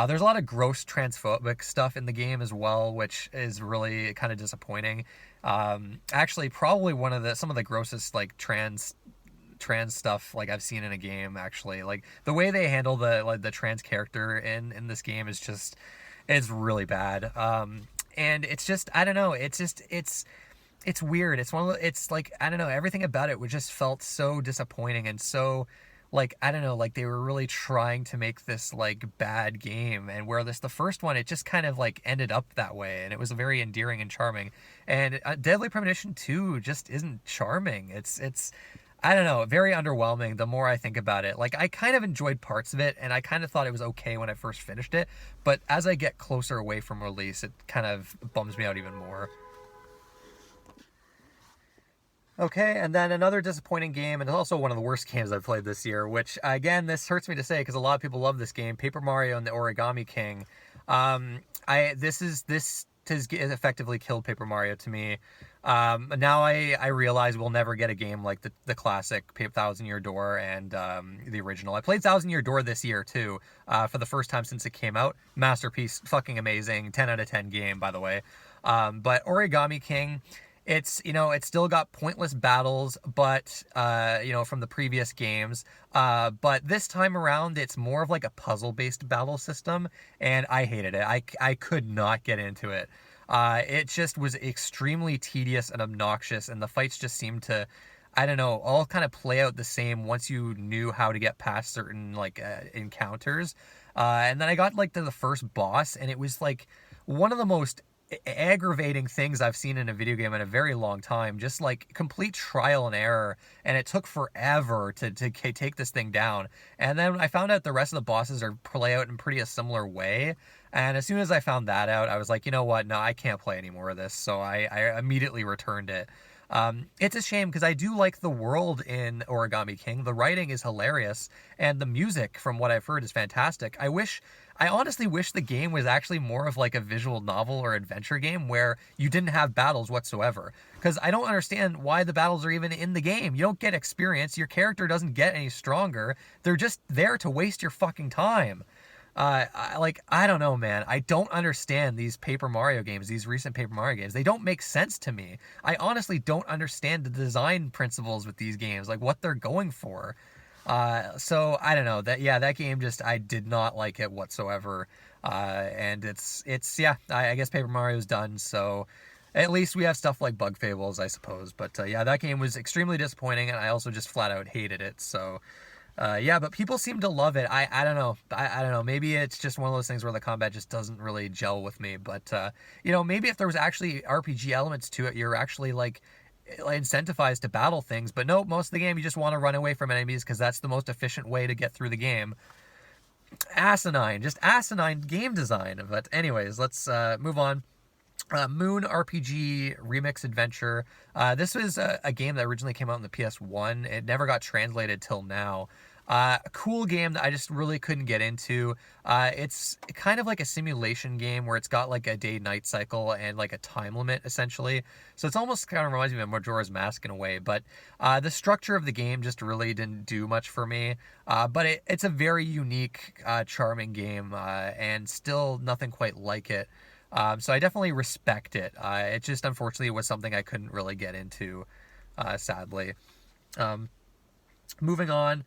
There's a lot of gross transphobic stuff in the game as well, which is really kind of disappointing. Actually, probably some of the grossest like trans stuff like I've seen in a game. Actually, like the way they handle the trans character in this game is just, it's really bad. And it's just, I don't know, it's weird. It's like, I don't know, everything about it just felt so disappointing and so like, I don't know, like they were really trying to make this like bad game, and where the first one, it just kind of like ended up that way, and it was very endearing and charming. And Deadly Premonition 2 just isn't charming. It's I don't know, very underwhelming the more I think about it. Like, I kind of enjoyed parts of it, and I kind of thought it was okay when I first finished it, but as I get closer away from release, it kind of bums me out even more. Okay, and then another disappointing game, and it's also one of the worst games I've played this year, which, again, this hurts me to say because a lot of people love this game, Paper Mario and the Origami King. This has effectively killed Paper Mario to me. Now I realize we'll never get a game like the classic Thousand Year Door and the original. I played Thousand Year Door this year, too, for the first time since it came out. Masterpiece, fucking amazing, 10 out of 10 game, by the way. But Origami King... it's still got pointless battles, but, from the previous games. But this time around, it's more of like a puzzle-based battle system, and I hated it. I could not get into it. It just was extremely tedious and obnoxious, and the fights just seemed to, I don't know, all kind of play out the same once you knew how to get past certain, like, encounters. And then I got, like, to the first boss, and it was, like, one of the most aggravating things I've seen in a video game in a very long time. Just like complete trial and error, and it took forever to take this thing down. And then I found out the rest of the bosses are play out in pretty a similar way, and as soon as I found that out, I was like, you know what, no, I can't play any more of this, so I immediately returned it. It's a shame because I do like the world in Origami King. The writing is hilarious, and the music, from what I've heard, is fantastic. I honestly wish the game was actually more of like a visual novel or adventure game where you didn't have battles whatsoever. Because I don't understand why the battles are even in the game. You don't get experience. Your character doesn't get any stronger. They're just there to waste your fucking time. I don't know, man. I don't understand these Paper Mario games, these recent Paper Mario games. They don't make sense to me. I honestly don't understand the design principles with these games, like what they're going for. So I don't know, that game just, I did not like it whatsoever. And I guess Paper Mario's done, so at least we have stuff like Bug Fables, I suppose. But that game was extremely disappointing, and I also just flat out hated it. So Yeah, but people seem to love it. I don't know. I don't know. Maybe it's just one of those things where the combat just doesn't really gel with me. But maybe if there was actually RPG elements to it, you're actually like incentivized to battle things. But no, most of the game you just want to run away from enemies because that's the most efficient way to get through the game. Asinine, just asinine game design. But anyways, let's move on. Moon RPG Remix Adventure. This was a game that originally came out on the PS1. It never got translated till now. A cool game that I just really couldn't get into. It's kind of like a simulation game where it's got like a day-night cycle and like a time limit essentially. So it's almost kind of reminds me of Majora's Mask in a way. But the structure of the game just really didn't do much for me. But it's a very unique, charming game, and still nothing quite like it. So I definitely respect it. It just unfortunately was something I couldn't really get into, sadly. Moving on,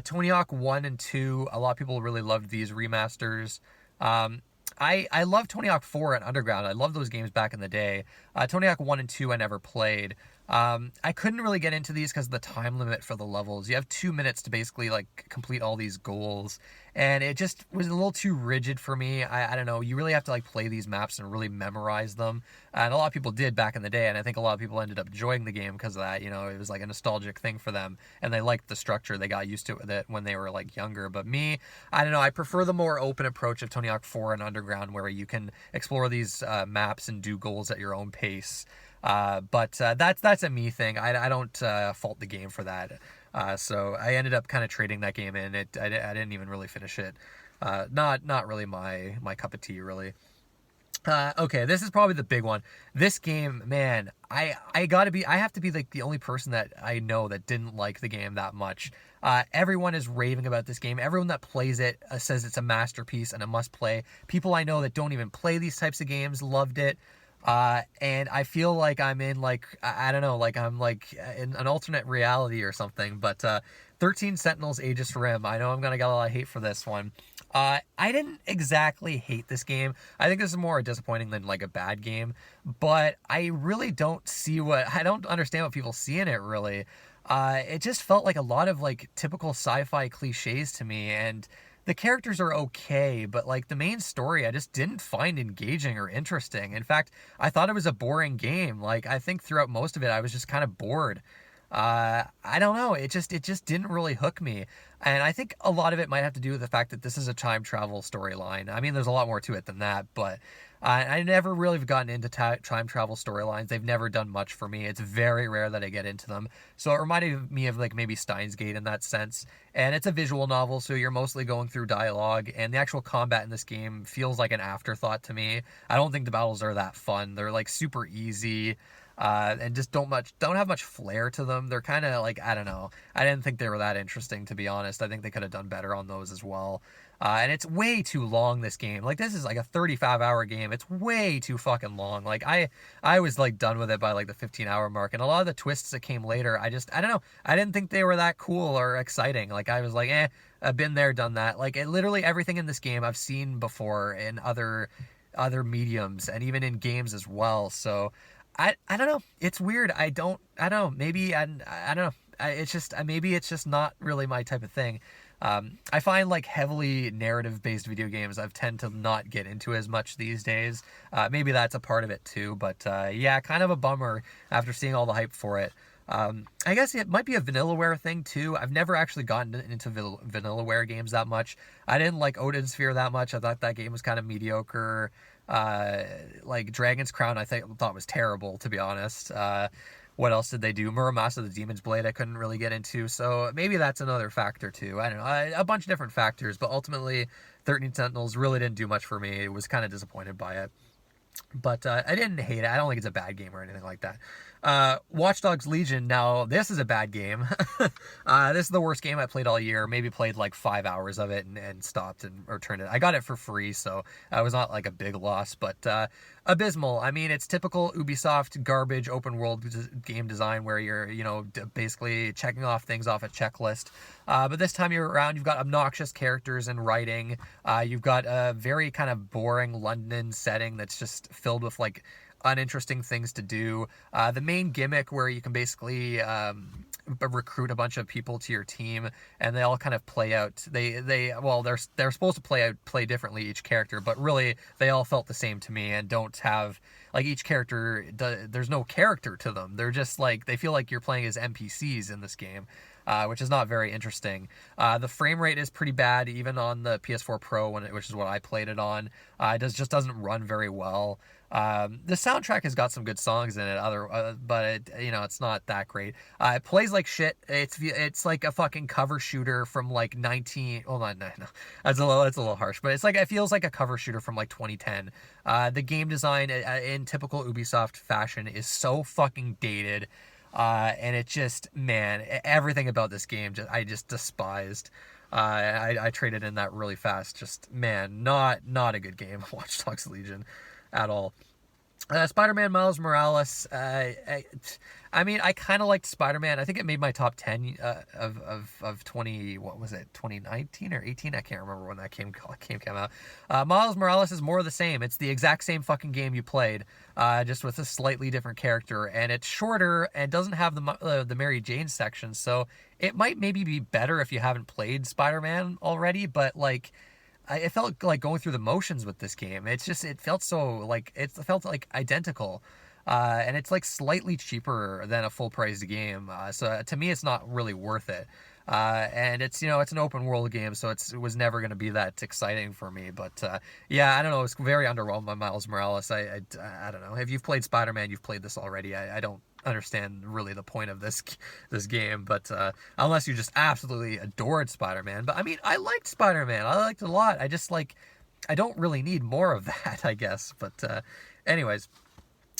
Tony Hawk 1 and 2, a lot of people really loved these remasters. I love Tony Hawk 4 and Underground. I love those games back in the day. Tony Hawk 1 and 2 I never played. I couldn't really get into these because of the time limit for the levels. You have 2 minutes to basically like complete all these goals, and it just was a little too rigid for me. I don't know. You really have to like play these maps and really memorize them, and a lot of people did back in the day, and I think a lot of people ended up enjoying the game because of that. It was like a nostalgic thing for them, and they liked the structure. They got used to it when they were like younger. But me, I don't know. I prefer the more open approach of Tony Hawk 4 and Underground, where you can explore these maps and do goals at your own pace. But that's a me thing. I don't fault the game for that. So I ended up kind of trading that game in. I didn't even really finish it. Not really my cup of tea, really. Okay, this is probably the big one. This game, man, I have to be like the only person that I know that didn't like the game that much. Everyone is raving about this game. Everyone that plays it says it's a masterpiece and a must play. People I know that don't even play these types of games loved it. And I feel like I'm in like, I don't know, like I'm like in an alternate reality or something, but 13 Sentinels Aegis Rim. I know I'm going to get a lot of hate for this one. I didn't exactly hate this game. I think this is more disappointing than like a bad game, but I really I don't understand what people see in it really. It just felt like a lot of like typical sci-fi cliches to me, and the characters are okay, but like the main story I just didn't find engaging or interesting. In fact, I thought it was a boring game. Like I think throughout most of it I was just kind of bored. I don't know, it just didn't really hook me. And I think a lot of it might have to do with the fact that this is a time travel storyline. I mean, there's a lot more to it than that, but I never really have gotten into time travel storylines. They've never done much for me. It's very rare that I get into them. So it reminded me of like maybe Steins Gate in that sense. And it's a visual novel, so you're mostly going through dialogue, and the actual combat in this game feels like an afterthought to me. I don't think the battles are that fun. They're like super easy. And just don't have much flair to them. They're kind of like, I don't know. I didn't think they were that interesting, to be honest. I think they could have done better on those as well. And it's way too long, this game. Like, this is like a 35-hour game. It's way too fucking long. Like, I was like done with it by like the 15-hour mark. And a lot of the twists that came later, I don't know. I didn't think they were that cool or exciting. Like, I was like, I've been there, done that. Like, literally everything in this game I've seen before in other mediums and even in games as well. So I don't know. It's weird. I don't know. Maybe I don't know. It's just maybe it's just not really my type of thing. I find like heavily narrative-based video games I tend to not get into as much these days. Maybe that's a part of it too. But yeah, kind of a bummer after seeing all the hype for it. I guess it might be a Vanillaware thing too. I've never actually gotten into Vanillaware games that much. I didn't like Odin Sphere that much. I thought that game was kind of mediocre. Like Dragon's Crown, I thought was terrible, to be honest. What else did they do? Muramasa the Demon's Blade I couldn't really get into, so maybe that's another factor too. I don't know, a bunch of different factors, but ultimately 13 Sentinels really didn't do much for me. I was kind of disappointed by it. But I didn't hate it. I don't think it's a bad game or anything like that. Watch Dogs Legion. Now, this is a bad game. This is the worst game I played all year. Maybe played like 5 hours of it and stopped and returned it. I got it for free, so it was not like a big loss, but abysmal. I mean, it's typical Ubisoft garbage open world game design where you're, basically checking off things off a checklist. But this time you're around, you've got obnoxious characters and writing. You've got a very kind of boring London setting that's just filled with like uninteresting things to do. The main gimmick where you can basically recruit a bunch of people to your team, and they all kind of play out. They're supposed to play differently each character, but really they all felt the same to me and don't have like each character. There's no character to them. They're just like they feel like you're playing as NPCs in this game. Which is not very interesting. The frame rate is pretty bad, even on the PS4 Pro, which is what I played it on. It just doesn't run very well. The soundtrack has got some good songs in it, but it's not that great. It plays like shit. It's like a fucking cover shooter from like 19. Hold on, no, that's a little harsh, but it feels like a cover shooter from like 2010. The game design in typical Ubisoft fashion is so fucking dated. And it just, man, everything about this game I just despised. I traded in that really fast. Just, man, not a good game, Watch Dogs Legion, at all. Spider-Man Miles Morales. I mean, I kind of liked Spider-Man. I think it made my top 10 of 2019 or 18? I can't remember when that game came out. Miles Morales is more of the same. It's the exact same fucking game you played, just with a slightly different character, and it's shorter and doesn't have the Mary Jane section. So it might maybe be better if you haven't played Spider-Man already, but like. It felt like going through the motions with this game. It felt like identical. And it's like slightly cheaper than a full price game. So to me, it's not really worth it. And it's an open world game, so it was never going to be that exciting for me. But yeah, I don't know. It's very underwhelmed by Miles Morales. I don't know. If you've played Spider-Man, you've played this already. I don't understand really the point of this game, but unless you just absolutely adored Spider-Man. But I mean, I liked Spider-Man. I liked it a lot. I just I don't really need more of that, I guess. But anyways.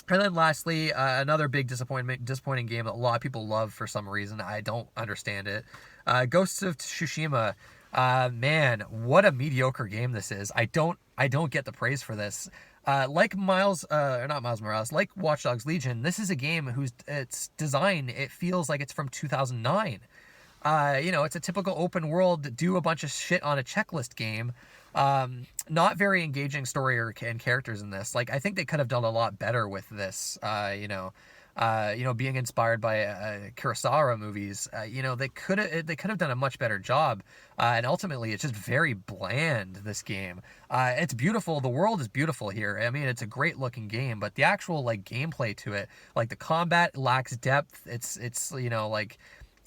And then lastly, another big disappointing game that a lot of people love for some reason. I don't understand it. Ghosts of Tsushima. Man, what a mediocre game this is. I don't get the praise for this. Like not Miles Morales, like Watch Dogs Legion, this is a game its design, it feels like it's from 2009. It's a typical open world, do a bunch of shit on a checklist game. Not very engaging story and characters in this. Like, I think they could have done a lot better with this. Being inspired by Kurosawa movies. They could have done a much better job. And ultimately, it's just very bland. This game. It's beautiful. The world is beautiful here. I mean, it's a great looking game, but the actual like gameplay to it, like the combat lacks depth. It's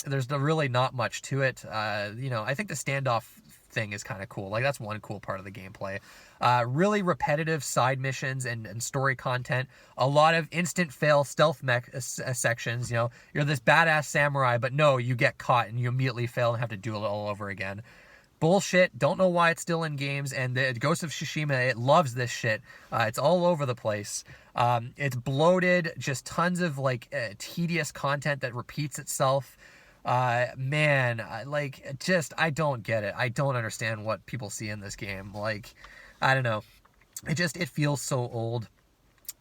there's really not much to it. I think the standoff thing is kind of cool. Like, that's one cool part of the gameplay. Really repetitive side missions and story content. A lot of instant fail stealth sections. You're this badass samurai, but no, you get caught and you immediately fail and have to do it all over again. Bullshit. Don't know why it's still in games. And the Ghost of Tsushima, it loves this shit. It's all over the place. It's bloated. Just tons of tedious content that repeats itself. I don't get it. I don't understand what people see in this game. Like, I don't know. It feels so old,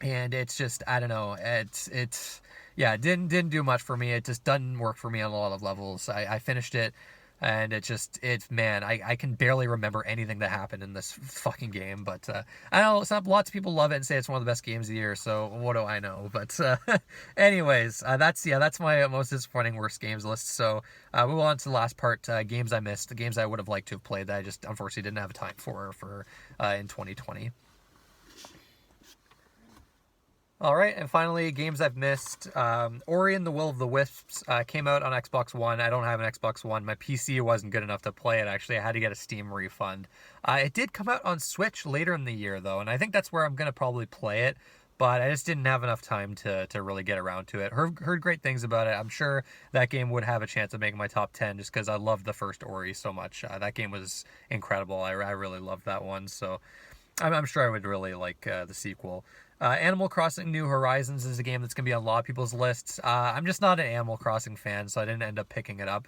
and it's just, I don't know. It didn't do much for me. It just doesn't work for me on a lot of levels. I finished it, and I can barely remember anything that happened in this fucking game. But I know lots of people love it and say it's one of the best games of the year. So what do I know? But anyways, that's my most disappointing worst games list. So move on to the last part. Games I missed, the games I would have liked to have played that I just unfortunately didn't have time for in 2020. All right, and finally, games I've missed. Ori and the Will of the Wisps came out on Xbox One. I don't have an Xbox One. My PC wasn't good enough to play it, actually. I had to get a Steam refund. It did come out on Switch later in the year, though, and I think that's where I'm going to probably play it, but I just didn't have enough time to really get around to it. Heard great things about it. I'm sure that game would have a chance of making my top 10 just because I loved the first Ori so much. That game was incredible. I really loved that one, so I'm sure I would really like the sequel. Animal Crossing New Horizons is a game that's going to be on a lot of people's lists. I'm just not an Animal Crossing fan, so I didn't end up picking it up.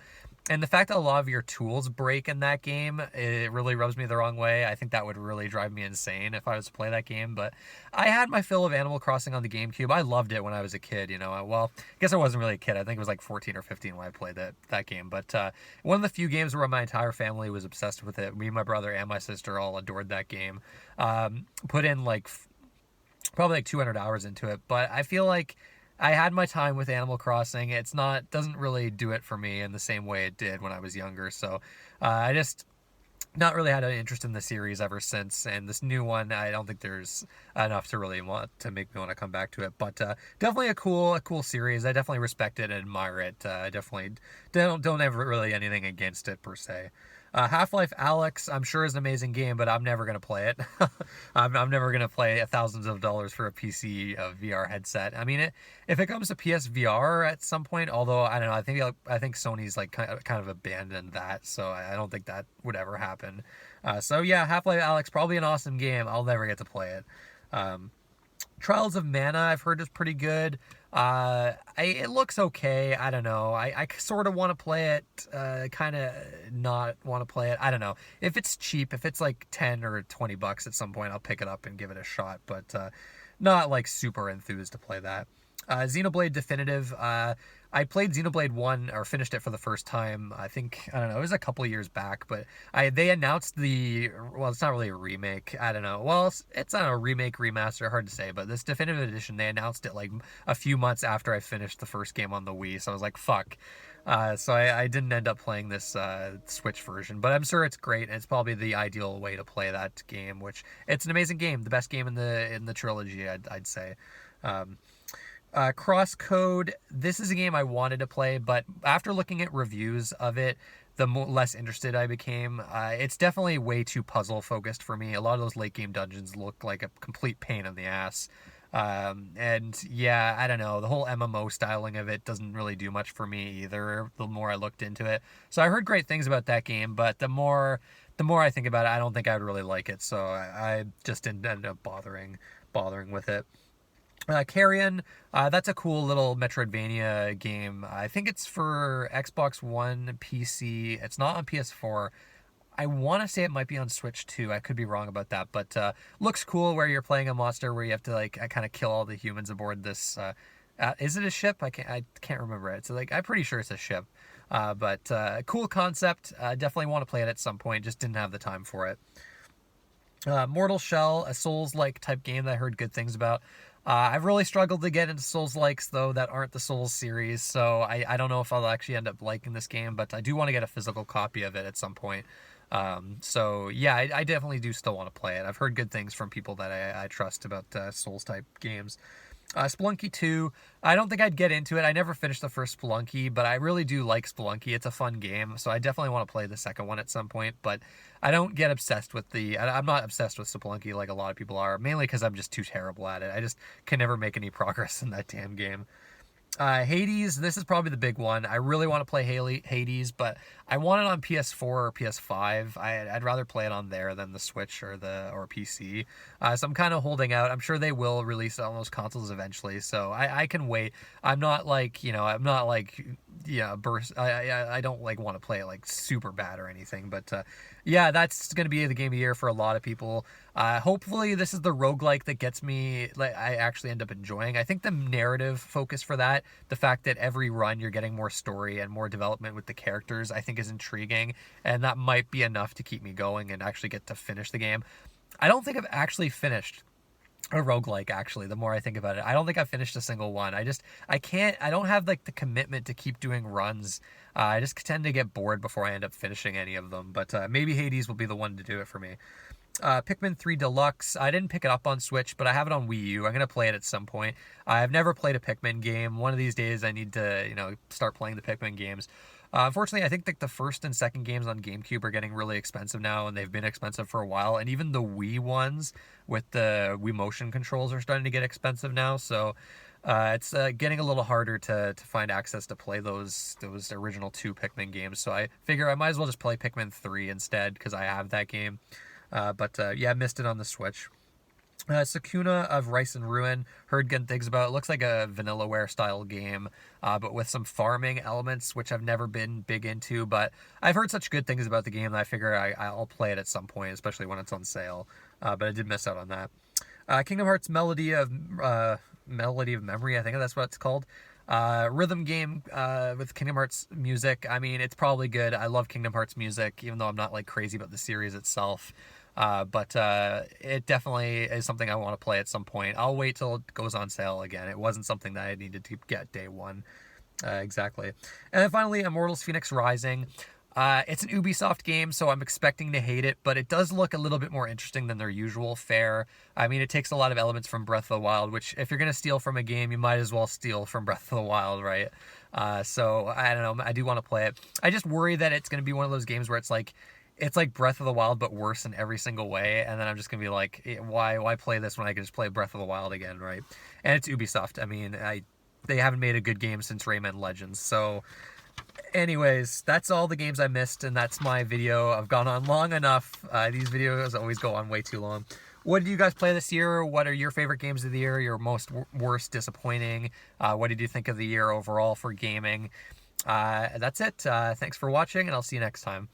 And the fact that a lot of your tools break in that game, it really rubs me the wrong way. I think that would really drive me insane if I was to play that game. But I had my fill of Animal Crossing on the GameCube. I loved it when I was a kid, Well, I guess I wasn't really a kid. I think it was like 14 or 15 when I played that game. But one of the few games where my entire family was obsessed with it. Me, my brother, and my sister all adored that game. Put in probably like 200 hours into it, but I feel like I had my time with Animal Crossing. It's not doesn't really do it for me in the same way it did when I was younger. So I just not really had an interest in the series ever since, and this new one, I don't think there's enough to really want to make me want to come back to it. But definitely a cool series. I definitely respect it and admire it. I definitely don't ever really anything against it per se. Half-Life Alyx, I'm sure is an amazing game, but I'm never gonna play it. I'm never gonna play thousands of dollars for a PC VR headset. I mean, if it comes to PSVR at some point, although I don't know, I think Sony's like kind of abandoned that, so I don't think that would ever happen. So yeah, Half-Life Alyx, probably an awesome game. I'll never get to play it. Trials of Mana, I've heard is pretty good. It looks okay. I don't know. I sort of want to play it, kind of not want to play it. I don't know. If it's cheap, if it's like 10 or 20 bucks at some point, I'll pick it up and give it a shot, but not like super enthused to play that. Xenoblade Definitive. I played Xenoblade 1, or finished it for the first time, I think, I don't know, it was a couple years back, but they announced well, it's not really a remake, I don't know, well, it's not a remake, remaster, hard to say, but this Definitive Edition, they announced it like a few months after I finished the first game on the Wii, so I was like, fuck. So I didn't end up playing this Switch version, but I'm sure it's great, and it's probably the ideal way to play that game, which, it's an amazing game, the best game in the trilogy, I'd say. Crosscode, this is a game I wanted to play, but after looking at reviews of it, the less interested I became. It's definitely way too puzzle focused for me. A lot of those late game dungeons look like a complete pain in the ass. And yeah, I don't know, the whole MMO styling of it doesn't really do much for me either, the more I looked into it. So I heard great things about that game, but the more I think about it, I don't think I would really like it, so I just didn't end up bothering with it. Carrion, that's a cool little Metroidvania game. I think it's for Xbox One, PC. It's not on PS4. I want to say it might be on Switch too. I could be wrong about that, but looks cool where you're playing a monster where you have to like kind of kill all the humans aboard this. Is it a ship? I can't remember it. So like I'm pretty sure it's a ship. But cool concept. Definitely want to play it at some point. Just didn't have the time for it. Mortal Shell, a Souls-like type game that I heard good things about. I've really struggled to get into Souls-likes, though, that aren't the Souls series, so I don't know if I'll actually end up liking this game, but I do want to get a physical copy of it at some point. So, yeah, I definitely do still want to play it. I've heard good things from people that I trust about Souls-type games. Spelunky 2, I don't think I'd get into it. I never finished the first Spelunky, but I really do like Spelunky. It's a fun game, so I definitely want to play the second one at some point, but I don't get obsessed with I'm not obsessed with Spelunky like a lot of people are, mainly because I'm just too terrible at it. I just can never make any progress in that damn game. Hades, this is probably the big one. I really want to play Hades, but I want it on PS4 or PS5. I'd rather play it on there than the Switch or PC. So I'm kind of holding out. I'm sure they will release it on those consoles eventually, so I can wait. I'm not like, burst. I don't like want to play it like super bad or anything, but yeah, that's going to be the game of the year for a lot of people. Hopefully this is the roguelike that gets me, like, I actually end up enjoying. I think the narrative focus for that, the fact that every run you're getting more story and more development with the characters, I think is intriguing, and that might be enough to keep me going and actually get to finish the game. I don't think I've actually finished a roguelike, actually, the more I think about it. I don't think I've finished a single one. I don't have like the commitment to keep doing runs. I just tend to get bored before I end up finishing any of them, but maybe Hades will be the one to do it for me. Pikmin 3 Deluxe, I didn't pick it up on Switch, but I have it on Wii U. I'm going to play it at some point. I've never played a Pikmin game. One of these days I need to, start playing the Pikmin games. Unfortunately, I think the first and second games on GameCube are getting really expensive now, and they've been expensive for a while. And even the Wii ones with the Wii motion controls are starting to get expensive now. So it's getting a little harder to find access to play those original two Pikmin games. So I figure I might as well just play Pikmin 3 instead because I have that game. But yeah, I missed it on the Switch. Sakuna of Rice and Ruin, heard good things about. It looks like a Vanillaware style game, but with some farming elements, which I've never been big into, but I've heard such good things about the game that I figure I'll play it at some point, especially when it's on sale, but I did miss out on that. Kingdom Hearts Melody of Memory, I think that's what it's called. Rhythm game with Kingdom Hearts music. I mean, it's probably good. I love Kingdom Hearts music, even though I'm not like crazy about the series itself. But it definitely is something I want to play at some point. I'll wait till it goes on sale again. It wasn't something that I needed to get day one. Exactly. And then finally, Immortals Phoenix Rising. It's an Ubisoft game, so I'm expecting to hate it, but it does look a little bit more interesting than their usual fare. I mean, it takes a lot of elements from Breath of the Wild, which if you're going to steal from a game, you might as well steal from Breath of the Wild, right? So I don't know. I do want to play it. I just worry that it's going to be one of those games where it's like Breath of the Wild, but worse in every single way. And then I'm just going to be like, why play this when I can just play Breath of the Wild again, right? And it's Ubisoft. I mean, they haven't made a good game since Rayman Legends. So anyways, that's all the games I missed, and that's my video. I've gone on long enough. These videos always go on way too long. What did you guys play this year? What are your favorite games of the year? Your most worst disappointing? What did you think of the year overall for gaming? That's it. Thanks for watching, and I'll see you next time.